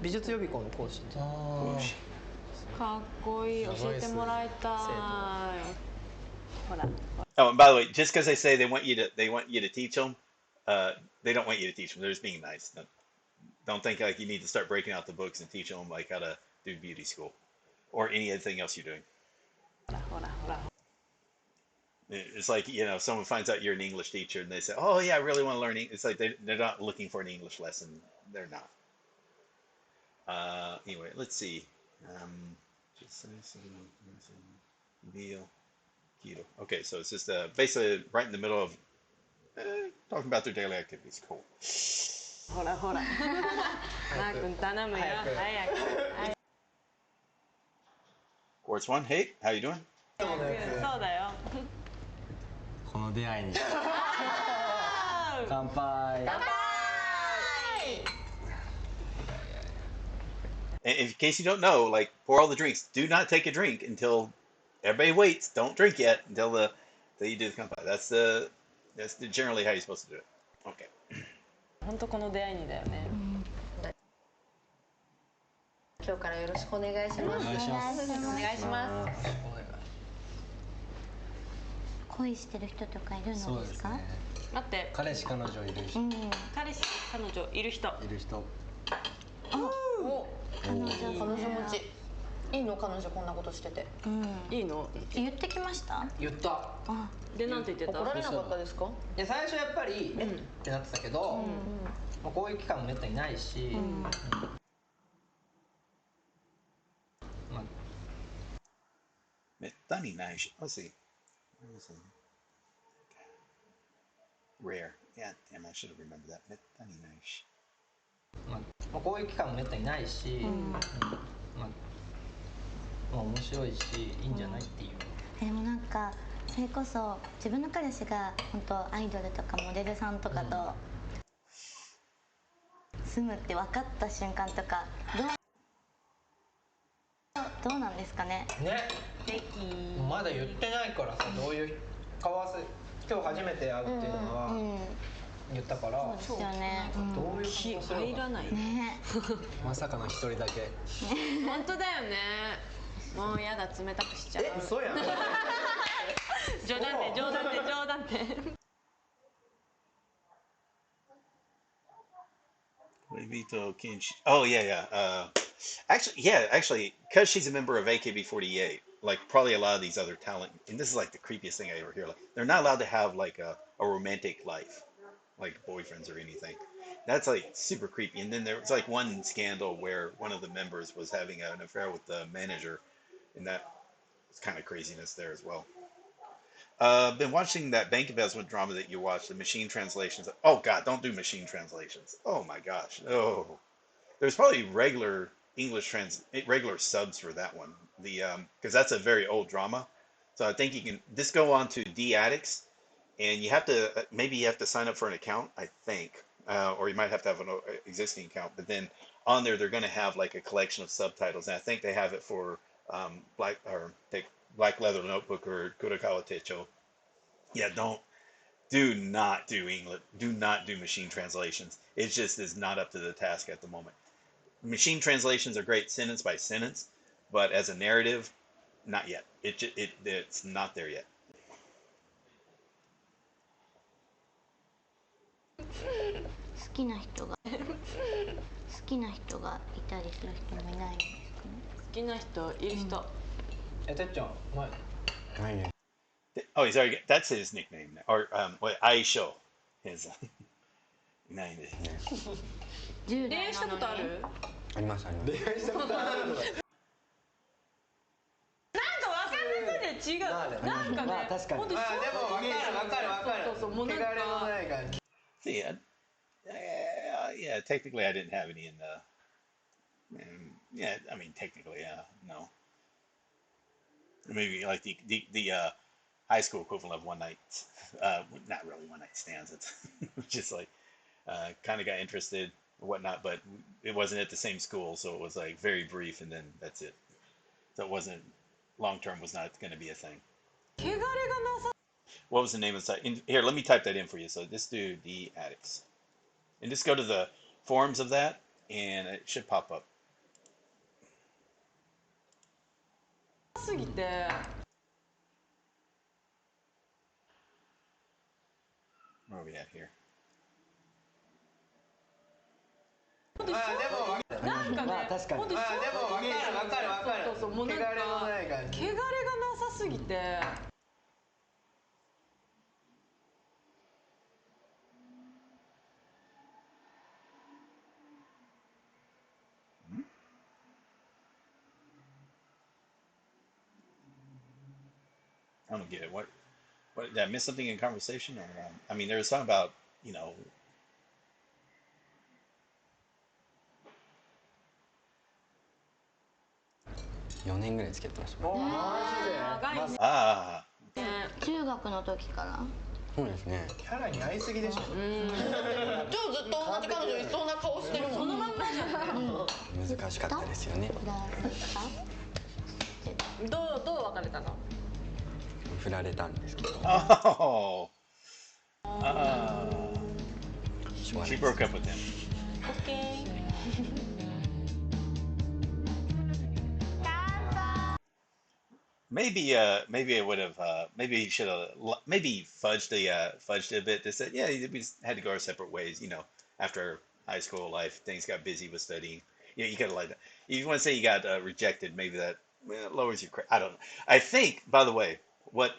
美術予備校の講師。かっこいい。教えてもらいたい。ほら。 Oh, and by the way, just because they say they want you to teach them, they don't want you to teach them. They're just being nice. Don't think like you need to start breaking out the books and teach them like how to do beauty school or anything else you're doing. ほらほら。 It's like, someone finds out you're an English teacher and they say, "Oh yeah, I really want to learn English." It's like they're not looking for an English lesson. They're not. Anyway, let's see. Okay, so it's just basically right in the middle of talking about their daily activities. Cool. ほらほら。マー君頼むよ。早く。 Quartz One, hey, how you doing? そうだよ。この出会いに乾杯。 And in case you don't know, like pour all the drinks. Do not take a drink until everybody waits. Don't drink yet until you do the kanpai. That's generally how you're supposed to do it. Okay. 本当この出会いにだよね。今日からよろしくお願いします。お願いします。お願いします。恋してる人とかいるそうでのですか？すね。待って、彼氏彼女いる人、彼氏彼女いる人。いる人。お、彼女彼女持ちいいの？彼女こんなことしてて。いいの？言ってきました？言った。あ、でなんて言ってた？怒られなかったですか？いや最初やっぱりってなってたけど、まあこういう期間もめったにないし、まあめったにないし。Let's see. Rare. Yeah, damn, I should have remembered that. めったにないし。まあこういう期間もめったにないし、まあ面白いしいいんじゃないっていう。でもなんかそれこそ自分の彼氏が本当アイドルとかモデルさんとかと住むって分かった瞬間とかどうなんですかね。ね。まだ言ってないからさ、どういう今日初めて会うっていうのは言ったから、そうですよね。どういう気気入らないね。まさかの一人だけ。本当だよね。もうやだ、冷たくしちゃう。嘘やん。冗談で冗談で冗談で。Vito Kinch. Oh yeah, yeah. Actually, because she's a member of AKB48, like probably a lot of these other talent, and this is like the creepiest thing I ever hear. Like they're not allowed to have like a romantic life, like boyfriends or anything. That's like super creepy. And then there was like one scandal where one of the members was having an affair with the manager, and that was kind of craziness there as well. Been watching that bank investment drama that you watched, the machine translations. Oh God, don't do machine translations. Oh my gosh. Oh, there's probably regular subs for that one. The because that's a very old drama. So I think you can just go on to D Addicts, and you have to maybe you have to sign up for an account. I think, or you might have to have an existing account. But then on there, they're going to have like a collection of subtitles, and I think they have it for Black Leather Notebook or Kurakawa Techo. Yeah, do not do English. Do not do machine translations. It just is not up to the task at the moment. Machine translations are great sentence by sentence, but as a narrative, not yet. It's not there yet. 好きな人がいたりする人もいないんですかね。好きな人いる人。てっちゃん前。ないね。 Oh, he's already. That's his nickname, or what? Aisho. His name is. 10恋愛したことある？ありますあります。恋愛したことあるのか。なんかわかんないで違う。なんかね。まあ確かに。本当にまあでもわかる。そうそうもうなんか。汚れのない感じ。See, yeah. Technically, I didn't have any in the. Yeah, I mean, technically, yeah, no. Maybe like the high school equivalent of one night. Not really one night stands. It's just like kind of got interested or whatnot, but it wasn't at the same school, so it was like very brief, and then that's it. So it wasn't long term. Was not going to be a thing. 汚れがなさ。What was the name of the site? Here, let me type that in for you. So just do the addicts, and just go to the forums of that, and it should pop up. すぎて。Where are we at here? 本当になんかね。まあ確かに。本当にまあでもわかる。そうそうもうなんか汚れのない感じ。汚れがなさすぎて。I don't get it. What did I miss something in conversation? Or I mean, there was something about 4年ぐらい付き合ってました。長いね。あ中学の時から。そうですね。キャラに合いすぎでしょ。今日ずっと同じ彼女いそうな顔してるもん。そのまんまじゃん。難しかったですよね。どう別れたの？振られたんですけど。oh. She しょうがないです。 broke up with him. オッケー。maybe I would have maybe he should have maybe fudged it a bit to say yeah we just had to go our separate ways after high school life things got busy with studying you gotta like that if you want to say you got rejected maybe that lowers your I don't know I think by the way what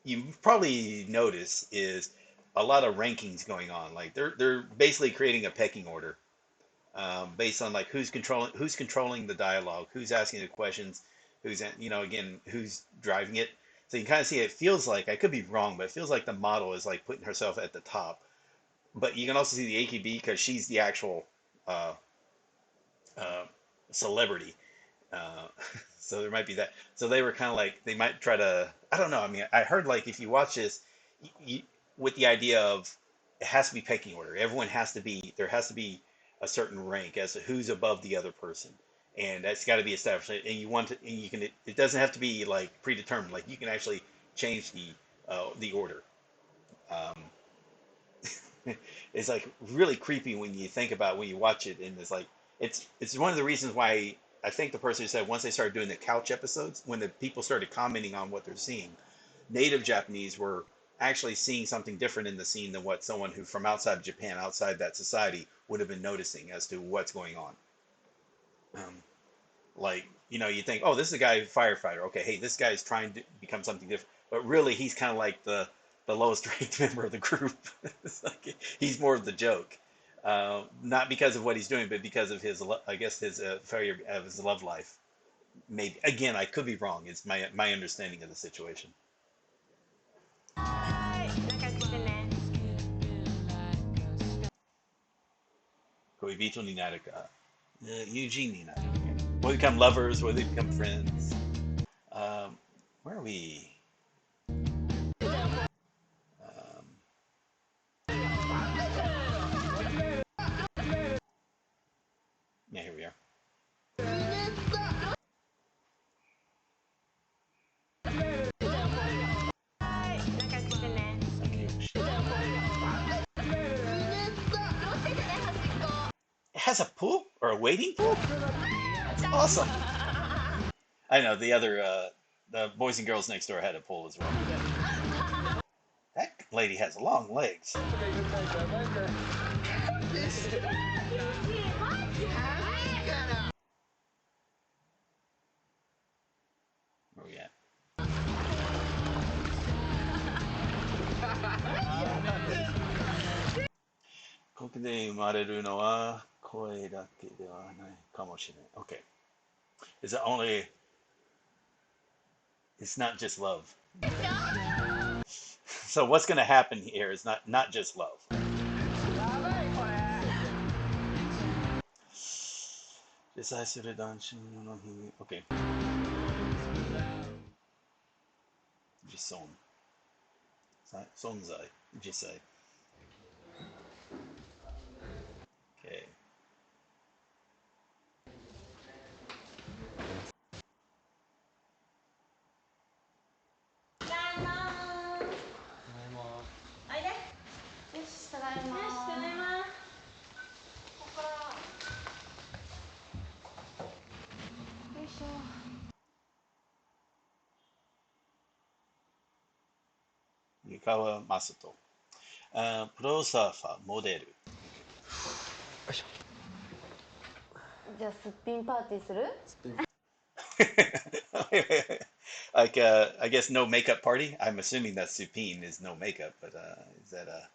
you probably notice is a lot of rankings going on like they're basically creating a pecking order based on like who's controlling the dialogue, who's asking the questions, who's again who's driving it. So you kind of see it feels like I could be wrong, but it feels like the model is like putting herself at the top. But you can also see the AKB because she's the actual uh, uh, celebrity. Uh, so there might be that. So they were kind of like they might try to. I don't know. I mean, I heard like if you watch this, you, with the idea of it has to be pecking order. Everyone has to be there has to be a certain rank as to who's above the other person, and that's got to be established. And you want to, and you can. It doesn't have to be like predetermined. Like you can actually change the order. Um, it's like really creepy when you think about when you watch it, and it's like it's one of the reasons why I think the person who said once they started doing the couch episodes, when the people started commenting on what they're seeing, native Japanese were actually seeing something different in the scene than what someone who from outside of Japan, outside that society, would have been noticing as to what's going on. Um, like you think, oh, this is a guy firefighter. Okay, hey, this guy's trying to become something different, but really he's kind of like the lowest ranked member of the group. It's like he's more of the joke, not because of what he's doing, but because of his, I guess, his failure of his love life. Maybe again, I could be wrong. It's my understanding of the situation. 恋人になるか、友人になる. Will they become lovers? Will they become friends? Where are we? Um, yeah, here we are. It has a pool or a wading pool? That's awesome. I know the boys and girls next door had a pool as well. That lady has long legs. Where we at? ここで生まれるのは声だけではないかもしれない. Okay. Is it only? It's not just love. So what's going to happen here is not just love. Okay. Jison. Sonzai. Jisai. Okay. 湯川雅人。プロサーファー、モデル。じゃあすっぴんパーティーする？ Like, I guess no makeup party. I'm assuming that supine is no makeup, but is that a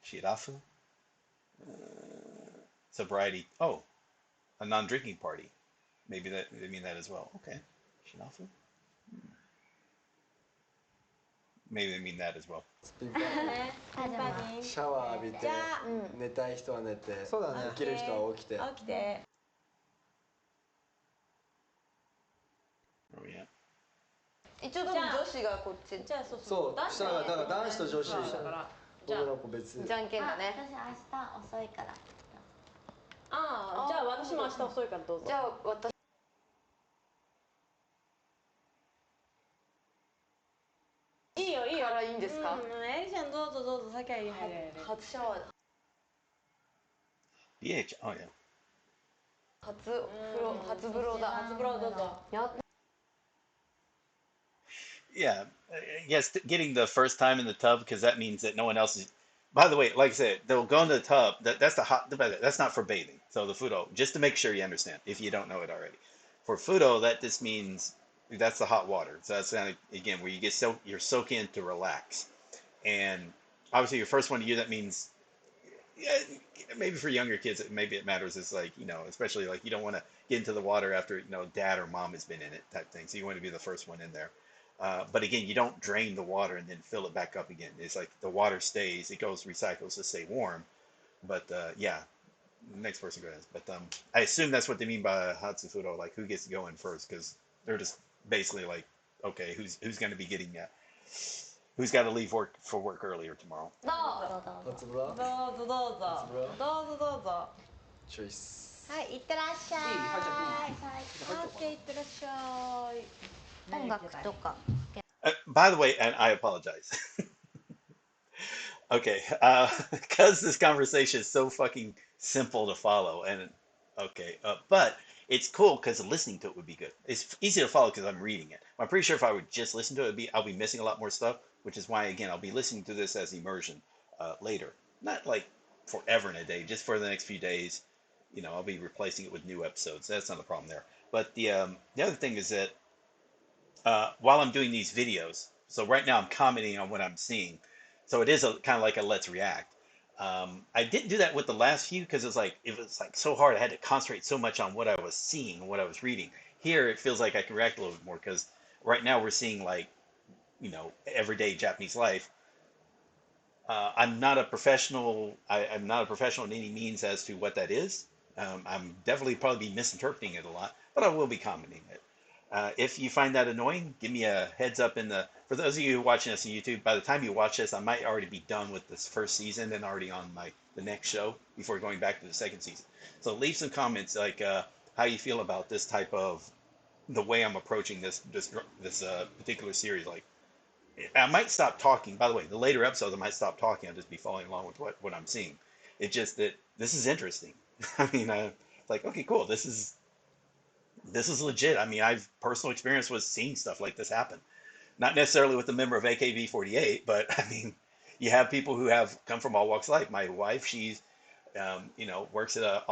shirafu? Sobriety. Oh, a non-drinking party. Maybe that they mean that as well. Okay, shirafu. Maybe they mean that as well. スピンパーティーシャワー浴びて寝たい人は寝てそうだね起きる人は起きて Where we at? 一応でも女子がこっちじゃあそうしたらだから男子と女子女の子別じゃんけんだね。私明日遅いから。ああ、じゃあ私も明日遅いからどうぞ。じゃあ私いいよいいよ。からいいんですか？エリちゃんどうぞどうぞ先入り入れ。初シャワーだ。BH. Oh yeah. 初風呂だ。初風呂どうぞ。Yeah, yes, getting the first time in the tub because that means that no one else is. By the way, like I said, they'll go into the tub. That's the hot. That's not for bathing. So the fudo, just to make sure you understand, if you don't know it already, for fudo, that just means that's the hot water. So that's kind of, again where you get you're soaking in to relax. And obviously, your first one to you that means, yeah, maybe for younger kids, maybe it matters. It's like, especially like you don't want to get into the water after dad or mom has been in it type thing. So you want to be the first one in there. But again, you don't drain the water and then fill it back up again. It's like the water stays, it goes recycles to stay warm. But yeah, the next person goes. But I assume that's what they mean by Hatsufudo, like who gets to go in first, because they're just basically like, okay, who's going to be getting that? Who's got to leave work for work earlier tomorrow? 初風呂どうぞどうぞ。どうぞどうぞ。チョイス。はい、いってらっしゃい。オッケー、いってらっしゃい。音楽とか。By the way, and I apologize. Okay, because this conversation is so fucking simple to follow, and okay, but it's cool because listening to it would be good. It's easy to follow because I'm reading it. I'm pretty sure if I would just listen to it, I'll be missing a lot more stuff, which is why again I'll be listening to this as immersion later, not like forever in a day, just for the next few days. I'll be replacing it with new episodes. That's not a problem there. But the other thing is that while I'm doing these videos, so right now I'm commenting on what I'm seeing. So it is kind of like a let's react. I didn't do that with the last few because it was like so hard. I had to concentrate so much on what I was seeing and what I was reading. Here it feels like I can react a little bit more because right now we're seeing like everyday Japanese life. I'm not a professional. I'm not a professional in any means as to what that is. I'm definitely probably be misinterpreting it a lot, but I will be commenting it. If you find that annoying, give me a heads up for those of you watching us on YouTube, by the time you watch this, I might already be done with this first season and already on the next show before going back to the second season. So leave some comments like how you feel about this type of the way I'm approaching this particular series. Like I might stop talking. By the way, the later episodes I might stop talking. I'll just be following along with what I'm seeing. It's just that this is interesting. I mean, like okay, cool. This is legit. I mean, I've personal experience with seeing stuff like this happen. Not necessarily with a member of AKB48, but I mean, you have people who have come from all walks of life. My wife, she's, works at a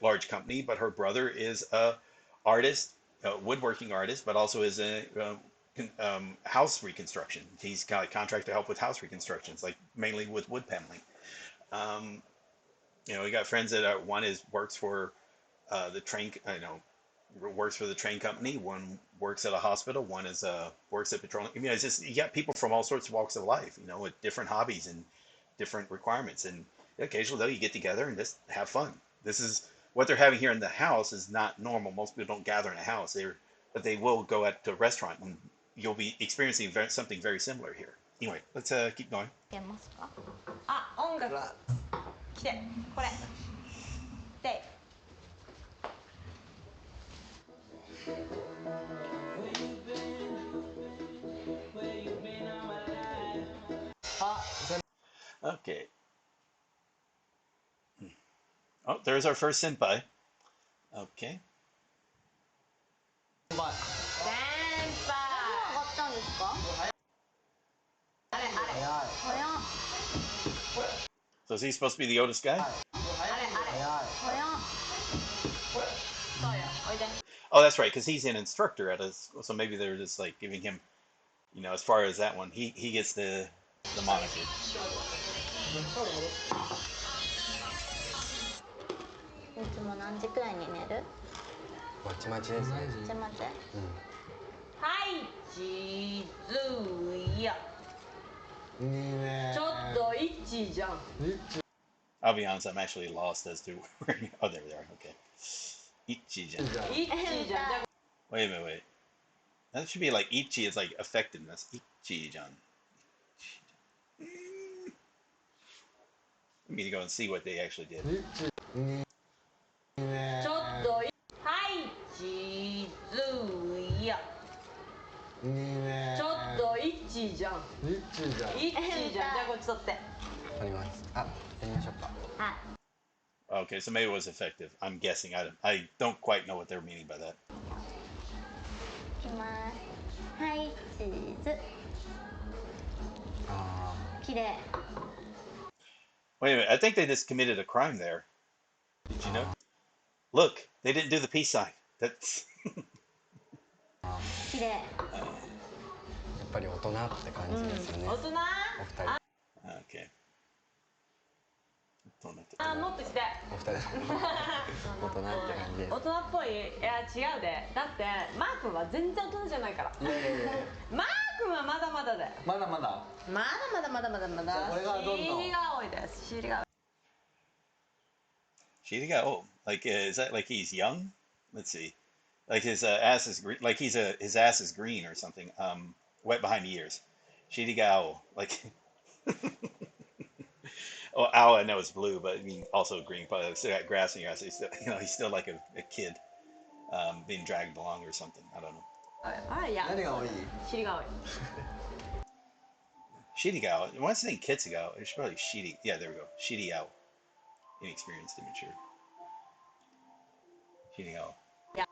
large company, but her brother is a artist, a woodworking artist, but also is a house reconstruction. He's got a contract to help with house reconstructions, like mainly with wood paneling. We got friends that works for the train, works for the train company. One works at a hospital. One works at petroleum. I mean, it's just you got people from all sorts of walks of life, with different hobbies and different requirements. And occasionally, though, you get together and just have fun. This is what they're having here in the house is not normal. Most people don't gather in a house. But they will go to a restaurant, and you'll be experiencing something very similar here. Anyway, let's keep going. いけますか？あ、音楽。来て、これ。で。Okay. Oh, there's our first senpai. Okay. 先輩。上がったんですか？あれ。早っ。 So is he supposed to be the oldest guy? 早っ。そうよ、おいで。 Oh, that's right, because he's an instructor at us. So maybe they're just like giving him, as far as that one, he gets the moniker. いつも何時くらいに寝る？まちまちですね。まちまち？はい、チーズや。ちょっとイッチじゃん。 I'll be honest, I'm actually lost as to where. Oh, there they are. Okay. Ichi-jan. イッチじゃん。 Wait a minute, wait. That should be like Ichi is like effectiveness. Ichi-jan. We need to go and see what they actually did. ちょっとはいチーズや。ちょっとイッチじゃん。イッチじゃん。じゃあこっち取って。取ります。あ、やりましょうか。は Okay, so maybe it was effective. I'm guessing. I don't quite know what they're meaning by that. いきます。はいチーズ。綺麗。Wait a minute. I think they just committed a crime there. Did you know? Look, they didn't do the peace sign. That's 綺麗。やっぱり大人って感じですよね、大人。お二人。 okay. あ、もっとしてお二人大人って感じです。大人っぽい。いや違うで。だってマー君は全然大人じゃないから。いやいやいやマー君はまだまだだよ。まだまだまだまだまだまだまだ。これがどんどん尻が多いです。尻が。She got old. Like, is that like he's young? Let's see. Like his ass is green. Like his ass is green or something. Wet behind the ears. Shitty gal. Like, oh, owl. I know it's blue, but I mean also green. Probably still got grass in your ass. He's still, he's still like a kid, being dragged along or something. I don't know. あいや。何が多い尻が多い。Shitty gal. Once saying kitsugal, it's probably shitty. Yeah, there we go. Shitty owl. Inexperienced, immature. Shitty owl. いや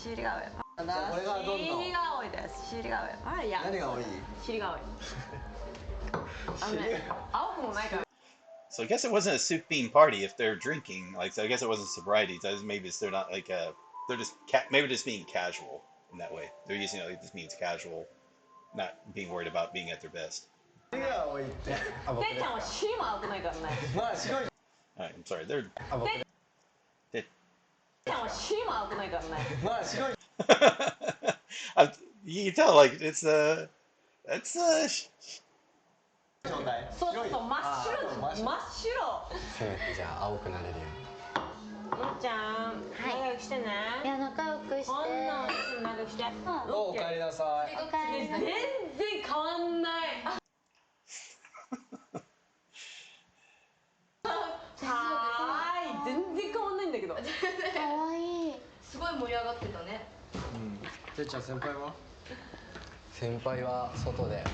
尻が多い。じゃあこれがどんどん尻が多いです。尻が多い。あいや。何が多い尻が多い。あのね、青くもないから。So I guess it wasn't a soup bean party if they're drinking. Like, so I guess it wasn't sobriety. So maybe they're not like they're just maybe just being casual in that way. They're using it like this means casual, not being worried about being at their best. 何が多いってあ、僕てっちゃんは尻も青くないからね。まあ白い All right, I'm sorry. They're あ、僕てっちゃんは尻も青くないからね。まあ白い you can tell like it's 状態そうそうそう、真っあー白真っ白真っ白。せめてじゃあ青くなれるように。むっちゃん、仲良くしてね。いや仲良くして。こんなおいしい仲良くして。おかえりなさいおかえりなさい。全然変わんない。はーい、全然変わんないんだけど。可愛い。すごい盛り上がってたね。てっちゃん先輩は先輩は外で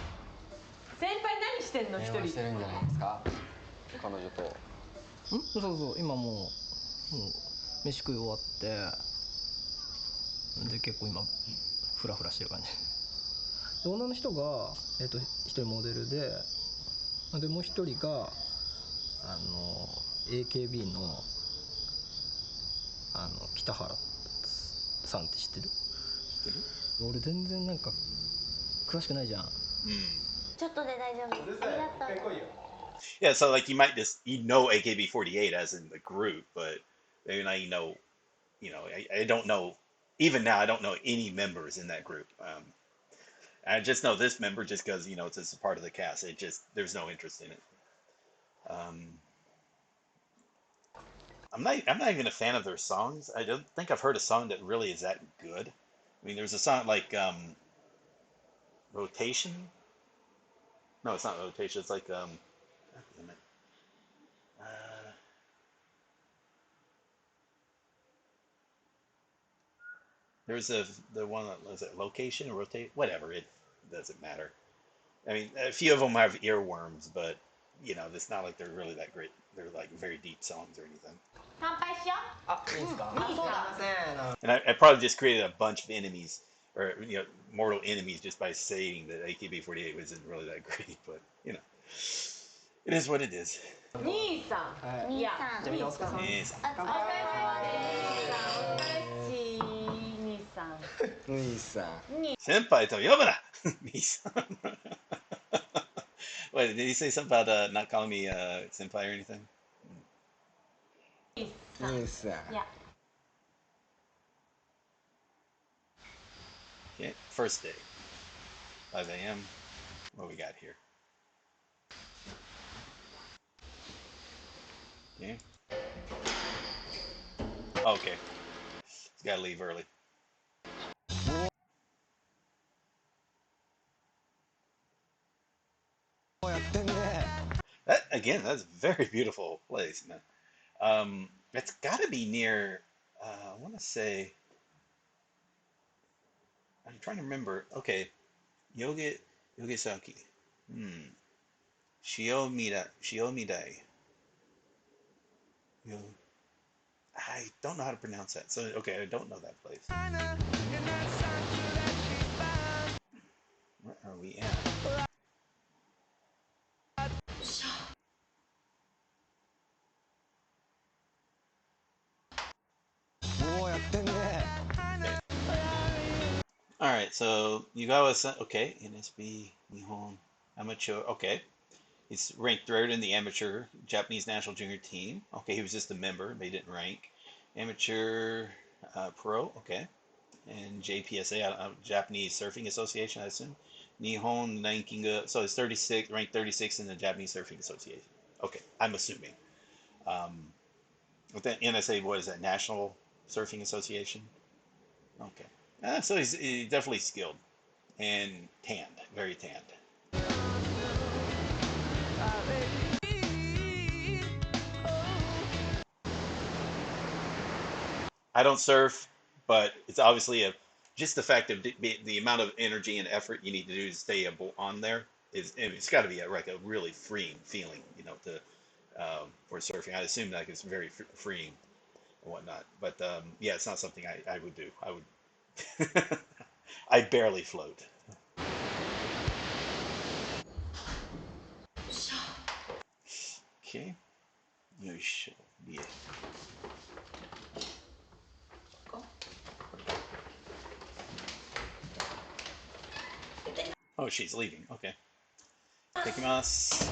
先輩何してんの一電話し人。てるんじゃないですか、彼女と。そうそう今もう飯食い終わってで結構今フラフラしてる感じで、女の人が一人モデルでもう一人がAKB の北原さんって知ってる？俺全然なんか詳しくないじゃん。ちょっとで大丈夫。ありがとう。yeah. So like you might just AKB48 as in the group, but maybe now I don't know. Even now, I don't know any members in that group. I just know this member just because it's just a part of the cast. It just there's no interest in it. I'm not even a fan of their songs. I don't think I've heard a song that really is that good. I mean, there's a song like Rotation. No, it's not Rotation. It's like damn it. There's the one that was it Location or Rotate, whatever. It doesn't matter. I mean, a few of them have earworms, but it's not like they're really that great. They're like very deep songs or anything. 乾杯しよあ、いいですか？いいですか？すいま And I probably just created a bunch of enemies or mortal enemies just by saying that AKB48 wasn't really that great, but it is what it is. う。兄さん。いや。兄さん。せん。じゃあみんなお疲れ様。Yes. あ、お疲れ様です。兄さん。兄さん Senpai to yobana. Nissan. Wait, did he say something about not calling me senpai or anything? 兄さんいや。 Okay, first day. 5 a.m. What we got here? Okay. Okay. Gotta leave early. That again, that's a very beautiful place, man. It's gotta be near I wanna say I'm trying to remember. Okay. Yogesaki. Shiomidai. Yo I don't know how to pronounce that. So okay, I don't know that place. Where are we at? おおやってんね。 All right, so Yugawa-san, okay, NSB Nihon Amateur, okay. He's ranked third in the amateur Japanese national junior team. Okay, he was just a member, they didn't rank. Amateur pro, okay. And JPSA, Japanese Surfing Association, I assume. Nihon ranking, so it's 36, ranked 36 in the Japanese Surfing Association. Okay, I'm assuming. With the NSA, what is that? National Surfing Association? Okay. So he's definitely skilled and tanned, very tanned. I don't surf, but it's obviously just the fact of the amount of energy and effort you need to do to stay on there it's got to be like a really freeing feeling, to for surfing. I assume that it's very freeing and whatnot. But yeah, it's not something I would do. I would. I barely float. Okay. よいしょ。Yeah. Oh, she's leaving. Okay. 行ってきます。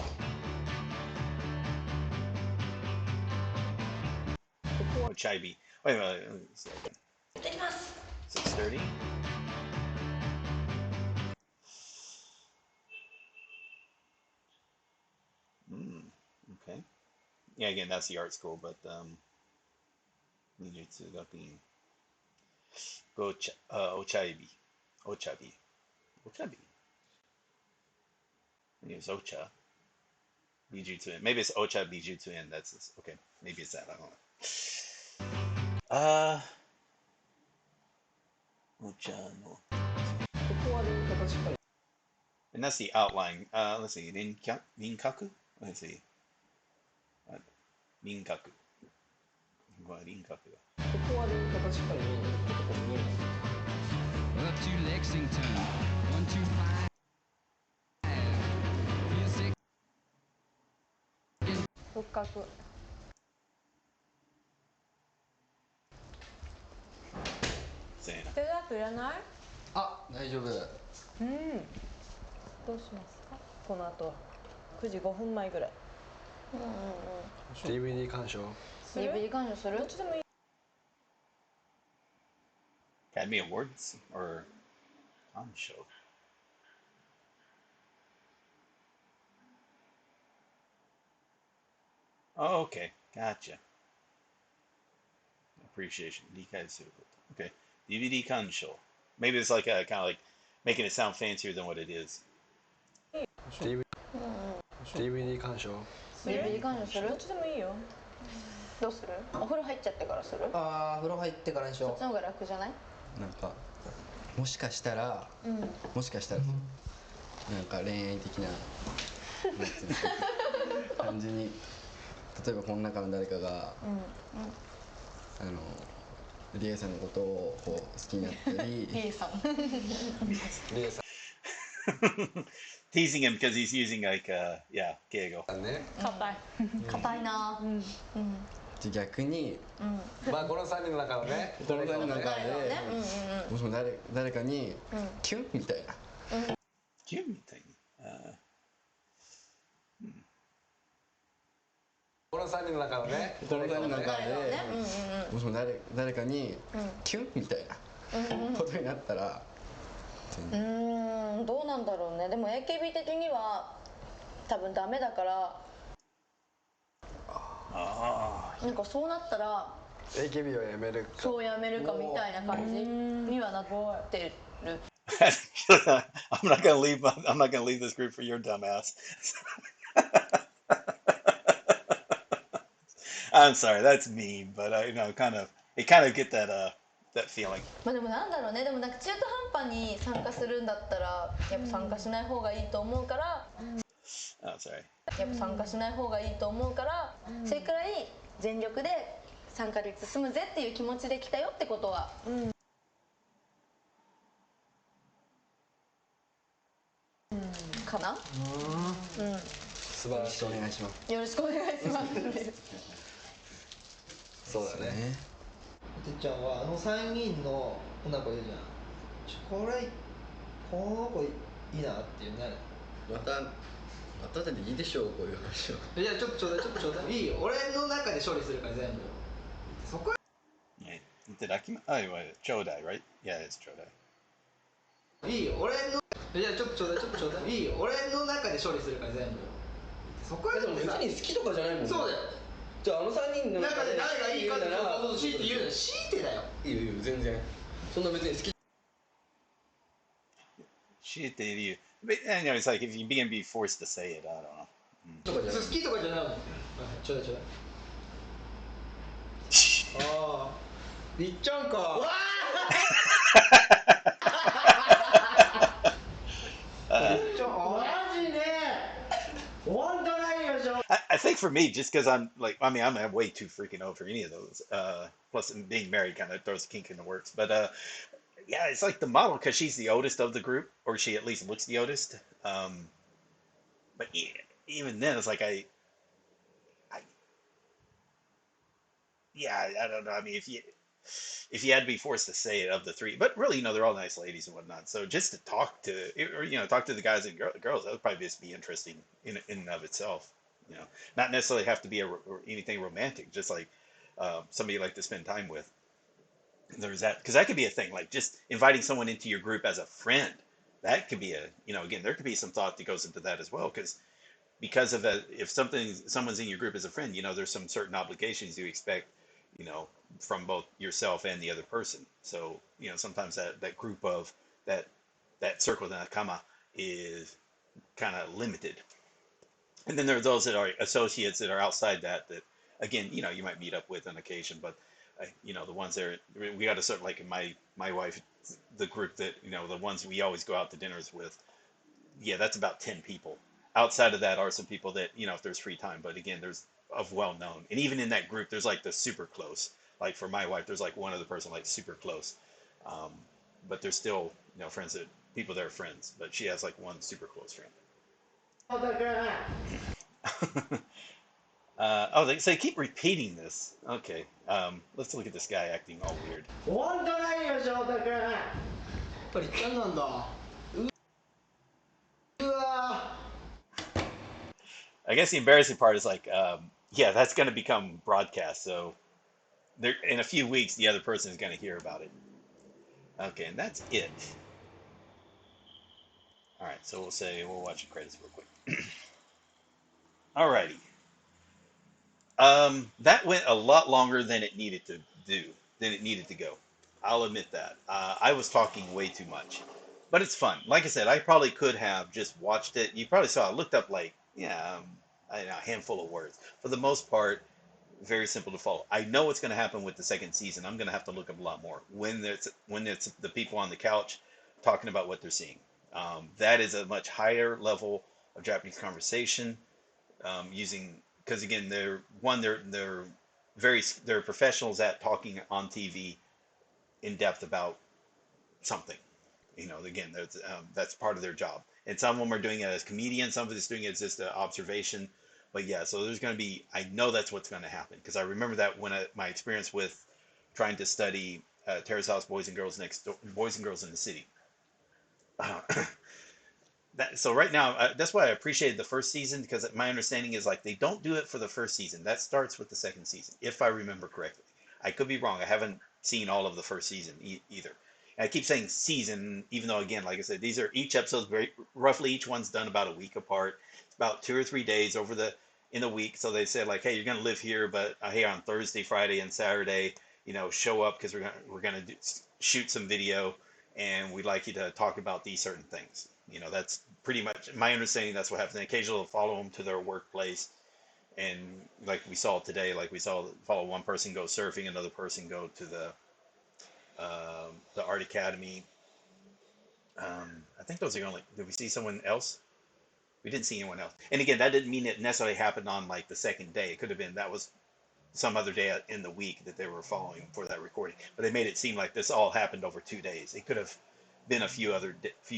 Oh, Chibi. Wait a minute. 6:30. Okay. Yeah, again, that's the art school, but Nijutsu Gakuin. Ochabi. Ochabi. Ochabi. Maybe it's Ocha. Bijutsu. Maybe it's Ocha Bijutsu, and that's this. Okay. Maybe it's that. I don't know. Ocha no. And that's the outline. Let's see. Rinkaku? Let's see. Rinkaku. Rinkaku. Up to Lexington, 125. Music. 復活。せーの。デザートいらない？あ、大丈夫。どうしますか？この後9時5分前ぐらい。DVD 鑑賞。DVD 鑑賞する？どっちでもいい。Academy Awards or on show? Oh, okay. Gotcha. Appreciation. Okay. DVD kansho. Maybe it's like kind of like making it sound fancier than what it is. DVD 鑑賞。DVD 鑑賞する？どっちでもいいよ。どうする？お風呂入っちゃってからする？ああ、風呂入ってからにしよう。そっちの方が楽じゃない？なんかもしかしたら、もしかしたらなんか恋愛的な感じに、例えばこの中の誰かが、リエさんのことをこう好きになったり、リエさん。Teasing him because he's using like yeah, 敬語。硬いな。逆に、まあこの3人の中のね、この3人の中で、もしも誰かにキュンみたいな。キュンみたいな。この3人の中のね、この3人の中で、もしも誰かにキュンみたいなことになったら、どうなんだろうね。でも AKB 的には多分ダメだから。なんかそうなったら AKB をやめるか。そうやめるかみたいな感じにはなってる。I'm not gonna leave. I'm not gonna leave this group for your dumbass. I'm sorry, that's mean, but I kind of get that feeling. まあでもなんだろうね。でもなんか中途半端に参加するんだったらやっぱ参加しない方がいいと思うから。Oh, sorry. やっぱ参加しない方がいいと思うから、それくらい全力で3ヶ月住むぜっていう気持ちで来たよってことは、かな。素晴らしい。お願いします。よろしくお願いします。そうだね。てっちゃんは3人の女の子いるじゃん。この子いいなっていうね。またでいいでしょう、こういう話を。いや、ちょっとちょうだい。いいよ。俺の中で処理するから全部。そこは。Did I keep? Oh, wait, Chodai, right? Yeah, it's Chodai. いいよ。俺の。いや、ちょっとちょうだい。いいよ。俺の中で処理するから全部。そこはでも別に好きとかじゃないもんね。そうだよ。じゃあ3人の中で誰がいいかって強いて言うなら強いてだよ。いいよ全然。そんな別に好き。She did you. But it's like if you begin to be forced to say it, I don't know. 好きとかじゃないもん。ちょうだい。ああ、いっちゃうんか。I think for me, just because I'm I'm way too freaking old for any of those. Plus, being married kind of throws a kink in the works. But yeah, it's like the model because she's the oldest of the group, or she at least looks the oldest. But even then, it's like I yeah, I don't know. I mean, if you had to be forced to say it of the three, but really, they're all nice ladies and whatnot. So just to talk to, or talk to the guys and girls, that would probably just be interesting in and of itself. Not necessarily have to be or anything romantic, just like somebody you like to spend time with. There's that, because that could be a thing, like just inviting someone into your group as a friend. That could be again, there could be some thought that goes into that as well, because of if someone's in your group as a friend, there's some certain obligations you expect, you know, from both yourself and the other person. So, sometimes that group of that circle, the nakama, is kind of limited. And then there are those that are associates that are outside that again, you might meet up with on occasion, but the ones that we got to sort of, like in my wife, the group that, the ones we always go out to dinners with. Yeah, that's about 10 people. Outside of that are some people that, if there's free time, but again, there's of well known. And even in that group, there's like the super close. Like for my wife, there's like one other person like super close. Um, but there's still, friends people that are friends, but she has like one super close friend. So they keep repeating this. Okay. Let's look at this guy acting all weird. I guess the embarrassing part is like, yeah, that's going to become broadcast. So there, in a few weeks, the other person is going to hear about it. Okay, and that's it. All right, so we'll watch the credits real quick. Alrighty. That went a lot longer than it needed to go. I'll admit that. I was talking way too much, but it's fun. Like I said, I probably could have just watched it. You probably saw I looked up like, yeah, a handful of words. For the most part, very simple to follow. I know what's going to happen with the second season. I'm going to have to look up a lot more when it's the people on the couch talking about what they're seeing. That is a much higher level of Japanese conversation, using, because again, they're professionals at talking on TV in depth about something. Again, that's part of their job. And some of them are doing it as comedians, some of it's doing it as just an observation. But yeah, so there's going to be, I know that's what's going to happen, because I remember that when my experience with trying to study Terrace House, Boys and Girls in the City. So right now, that's why I appreciated the first season, because my understanding is like they don't do it for the first season. That starts with the second season, if I remember correctly. I could be wrong. I haven't seen all of the first season either. And I keep saying season, even though, again, like I said, these are each episode's very roughly, each one's done about a week apart. It's about 2 or 3 days in the week. So they said like, hey, you're gonna live here, but hey, on Thursday, Friday, and Saturday, show up because we're gonna shoot some video, and we'd like you to talk about these certain things. That's pretty much my understanding. That's what happens. And occasionally they'll follow them to their workplace, and like we saw today, like we saw follow one person go surfing, another person go to the art academy. I think those are only. Did we see someone else? We didn't see anyone else. And again, that didn't mean it necessarily happened on like the second day. It could have been that was some other day in the week that they were following for that recording. But they made it seem like this all happened over 2 days. It could have been a few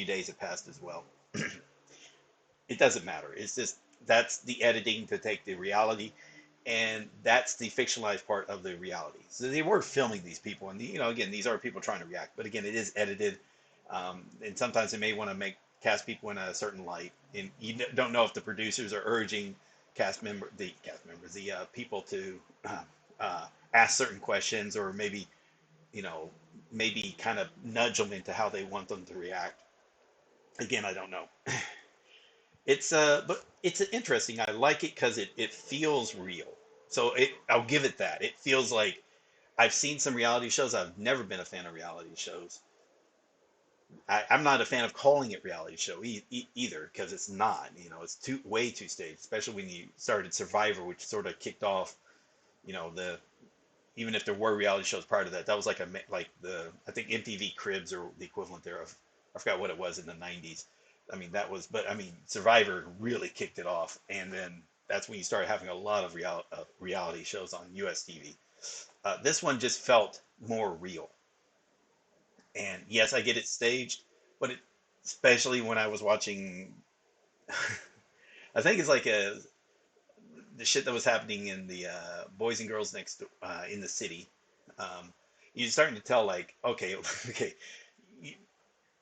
days that passed as well. It doesn't matter. It's just that's the editing to take the reality, and that's the fictionalized part of the reality. So they were filming these people, and again, these are people trying to react, but again, it is edited, and sometimes they may want to make cast people in a certain light, and you don't know if the producers are urging the people to ask certain questions, or maybe maybe kind of nudge them into how they want them to react. Again, I don't know. But it's interesting. I like it because it feels real. So I'll give it that. It feels like I've seen some reality shows. I've never been a fan of reality shows. I'm not a fan of calling it reality show either, because it's not. It's way too staged. Especially when you started Survivor, which sort of kicked off. The Even if there were reality shows prior to that, that was like I think MTV Cribs or the equivalent thereof. I forgot what it was in the '90s. I mean, but I mean, Survivor really kicked it off, and then that's when you started having a lot of reality shows on US TV. This one just felt more real, and yes, I get it staged, but especially when I was watching, I think it's like the shit that was happening in the Boys and Girls Next in the city. Um, you're starting to tell, like, okay, okay,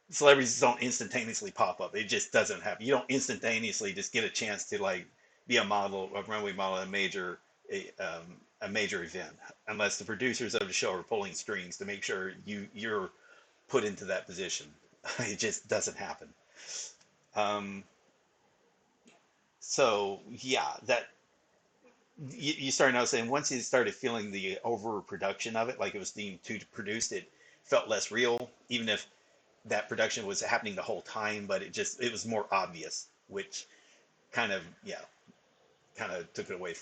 celebrities don't instantaneously pop up. It just doesn't happen. You don't instantaneously just get a chance to like be a model, a runway model, a major event, unless the producers of the show are pulling strings to make sure you're put into that position. It just doesn't happen. Um, so yeah, that you started out saying once you started feeling the overproduction of it, like it was being too produced, it felt less real, even if that production was happening the whole time, but it was more obvious, which kind of kind of took it away.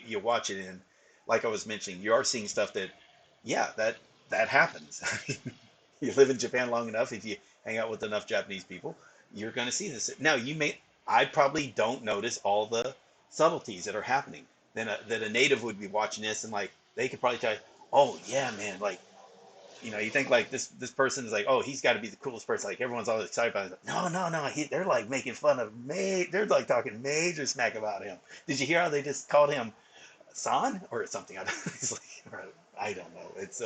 You watch it, and like I was mentioning, you are seeing stuff that that happens. You live in Japan long enough, if you hang out with enough Japanese people, you're going to see this. Now, I probably don't notice all the subtleties that are happening. Then that a native would be watching this, and like they could probably tell you, oh yeah, man, like you think like this person is like, oh, he's got to be the coolest person. Like everyone's all excited about it. No, no, no. They're like making fun of me. They're like talking major smack about him. Did you hear how they just called him San or something? It's like, I don't know. It's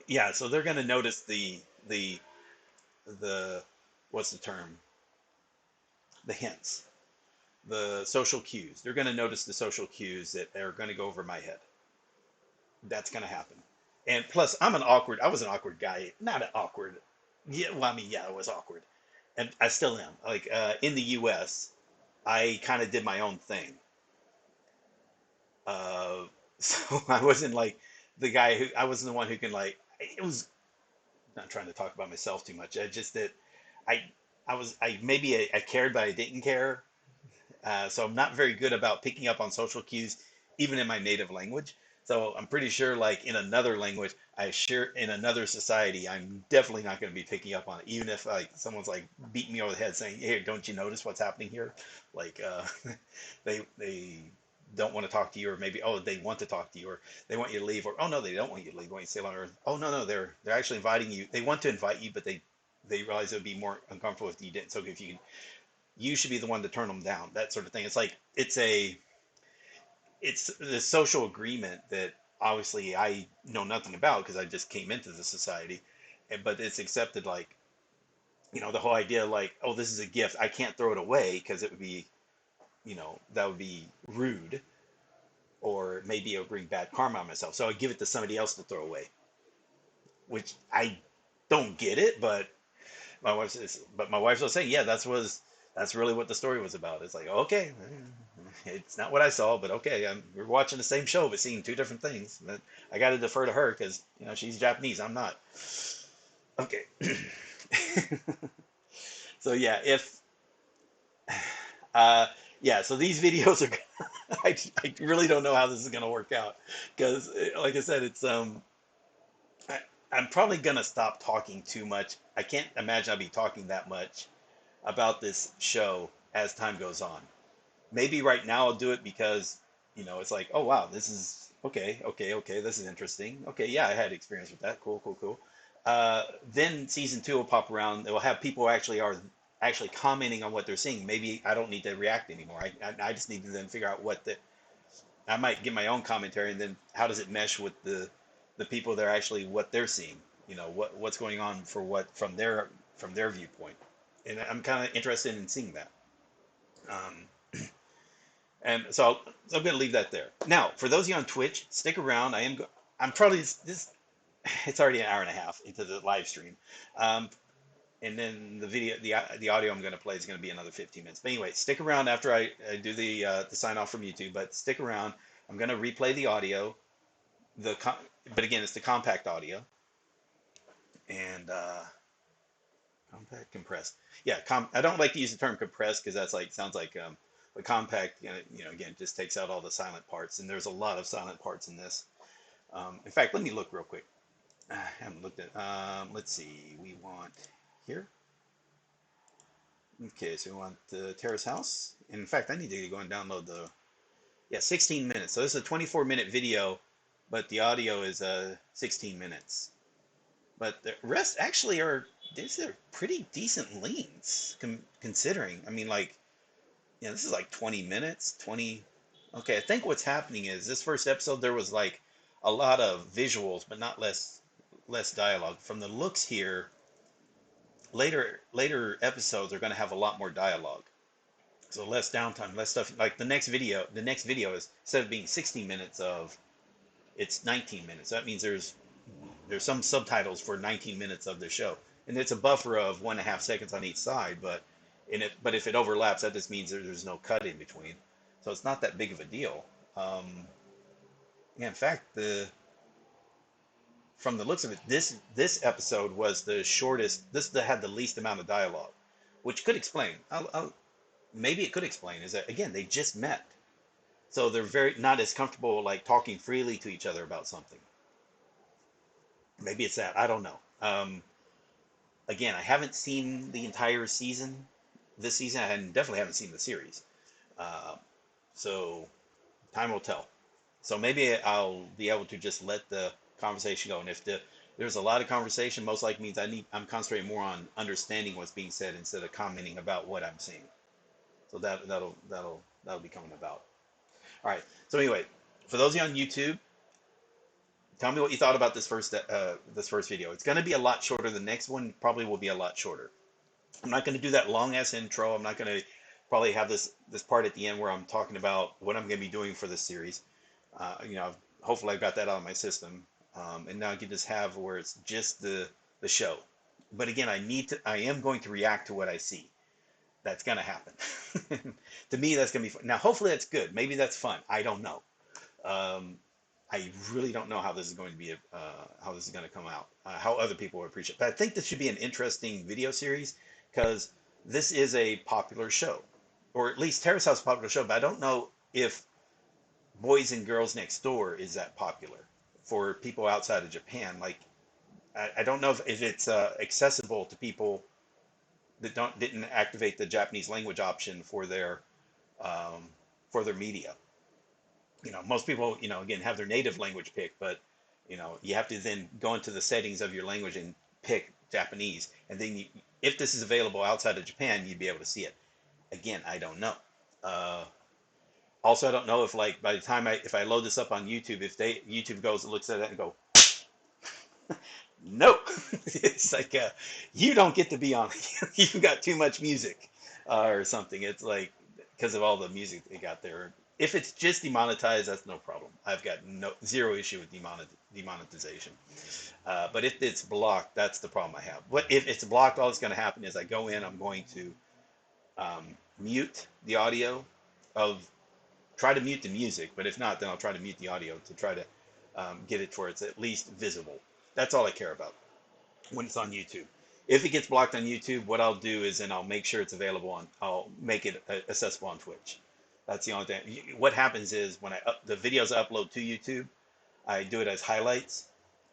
yeah. So they're gonna notice the the what's the term? The hints, the social cues. They're gonna notice the social cues that are gonna go over my head. That's gonna happen. And plus, I was an awkward guy. Not an awkward. Yeah, well, I mean, yeah, I was awkward. And I still am. Like, in the US, I kind of did my own thing. So I wasn't like I wasn't the one who can like, it was, not trying to talk about myself too much. I just that I, I cared, but I didn't care. So I'm not very good about picking up on social cues, even in my native language. So I'm pretty sure, like in another language, in another society, I'm definitely not going to be picking up on it. Even if like someone's like beating me over the head saying, "Hey, don't you notice what's happening here?" Like they don't want to talk to you, or maybe they want to talk to you, or they want you to leave, or oh no, they don't want you to leave. They want you to stay longer. Oh no, no, they're actually inviting you. They want to invite you, but they realize it would be more uncomfortable if you didn't. So if you should be the one to turn them down, that sort of thing. It's like it's the social agreement that obviously I know nothing about because I just came into the society, but it's accepted, like the whole idea, like, oh, this is a gift, I can't throw it away because it would be, that would be rude, or maybe it would bring bad karma on myself, so I give it to somebody else to throw away, which I don't get it, but my wife was saying, yeah, that's really what the story was about. It's like, okay, it's not what I saw, but okay, we're watching the same show but seeing two different things. But I got to defer to her because she's Japanese, I'm not. Okay. So yeah, if yeah, so these videos are I really don't know how this is gonna work out because, like I said, it's I, I'm probably gonna stop talking too much. I can't imagine I'll be talking that much about this show as time goes on. Maybe right now I'll do it because, it's like, oh wow, this is okay, okay, okay, this is interesting. Okay, yeah, I had experience with that. Cool, cool, cool. Then season two will pop around. It will have people who actually are actually commenting on what they're seeing. Maybe I don't need to react anymore. I just need to then figure out I might give my own commentary, and then how does it mesh with the people that are actually what they're seeing? What's going on for what from their viewpoint, and I'm kind of interested in seeing that. Um, and so I'm going to leave that there. Now, for those of you on Twitch, stick around. I'm probably this. It's already an hour and a half into the live stream, and then the audio I'm going to play is going to be another 15 minutes. But anyway, stick around after I do the sign off from YouTube. But stick around. I'm going to replay the audio. But again, it's the compact audio and compact compressed. Yeah, I don't like to use the term compressed because that's like sounds like the compact. Again, just takes out all the silent parts, and there's a lot of silent parts in this. In fact, let me look real quick. I haven't looked at. Let's see. We want here. Okay, so we want the Terrace House. In fact, I need to go and download 16 minutes. So this is a 24-minute video, but the audio is 16 minutes. But the rest actually these are pretty decent leans considering. I mean, like, this is like 20 minutes, 20. Okay, I think what's happening is this first episode, there was like a lot of visuals, but not less dialogue. From the looks here, later episodes are going to have a lot more dialogue. So less downtime, less stuff. Like the next video is, instead of being 16 minutes it's 19 minutes. That means there's some subtitles for 19 minutes of the show, and it's a buffer of 1.5 seconds on each side. But if it overlaps, that just means there's no cut in between. So it's not that big of a deal. Yeah, in fact, from the looks of it, this episode was the shortest. This that had the least amount of dialogue, which could explain. Maybe it could explain is that again they just met, so they're very not as comfortable like talking freely to each other about something. Maybe it's that. I don't know. Again, I haven't seen the entire season. This season, I definitely haven't seen the series. So time will tell. So maybe I'll be able to just let the conversation go. And if there's a lot of conversation, most likely means I'm concentrating more on understanding what's being said instead of commenting about what I'm seeing. So that'll be coming about. All right. So anyway, for those of you on YouTube, tell me what you thought about this first video. It's going to be a lot shorter. The next one probably will be a lot shorter. I'm not going to do that long ass intro. I'm not going to probably have this part at the end where I'm talking about what I'm going to be doing for this series. Hopefully I've got that out of my system, and now I can just have where it's just the show. But again, I am going to react to what I see. That's going to happen. To me, that's going to be fun. Now, hopefully that's good. Maybe that's fun. I don't know. I really don't know how this is going to be, how this is going to come out, how other people will appreciate it. But I think this should be an interesting video series because this is a popular show, or at least Terrace House is a popular show, but I don't know if Boys and Girls Next Door is that popular for people outside of Japan. Like, I don't know if it's accessible to people that didn't activate the Japanese language option for their media. Most people, again, have their native language picked, but, you have to then go into the settings of your language and pick Japanese. And then if this is available outside of Japan, you'd be able to see it. Again, I don't know. Also, I don't know if like by the time if I load this up on YouTube, if YouTube goes and looks at it and go, no, it's like you don't get to be on. You've got too much music or something. It's like because of all the music they got there. If it's just demonetized, that's no problem. I've got zero issue with demonetization. But if it's blocked, that's the problem I have. But if it's blocked, all that's going to happen is I go in, I'm going to mute the audio try to mute the music, but if not, then I'll try to mute the audio to try to get it to where it's at least visible. That's all I care about when it's on YouTube. If it gets blocked on YouTube, what I'll do is then I'll make sure it's available I'll make it accessible on Twitch. That's the only thing. What happens is when the videos I upload to YouTube, I do it as highlights,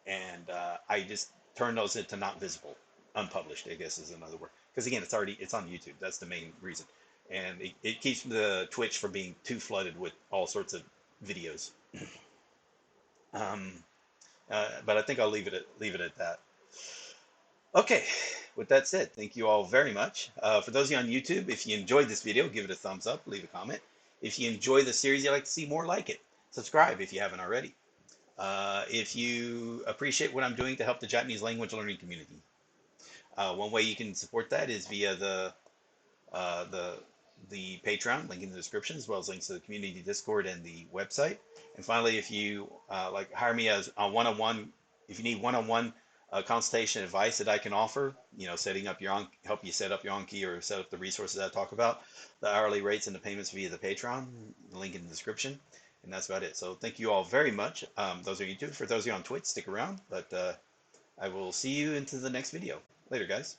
and I just turn those into not visible, unpublished, I guess is another word. Because again, it's on YouTube. That's the main reason. and it keeps the Twitch from being too flooded with all sorts of videos. Um, but I think I'll leave it at that. Okay, with that said, thank you all very much. For those of you on YouTube, if you enjoyed this video, give it a thumbs up, leave a comment. If you enjoy the series, you'd like to see more like it, subscribe if you haven't already. If you appreciate what I'm doing to help the Japanese language learning community, one way you can support that is via uh, the the Patreon, link in the description, as well as links to the community Discord and the website. And finally, if you like hire me as a one-on-one, if you need one-on-one consultation advice that I can offer, setting up your own, help you set up your own key or set up the resources I talk about, the hourly rates and the payments via the Patreon, link in the description. And that's about it. So thank you all very much. Those are YouTube. For those of you on Twitch, stick around. But I will see you into the next video. Later, guys.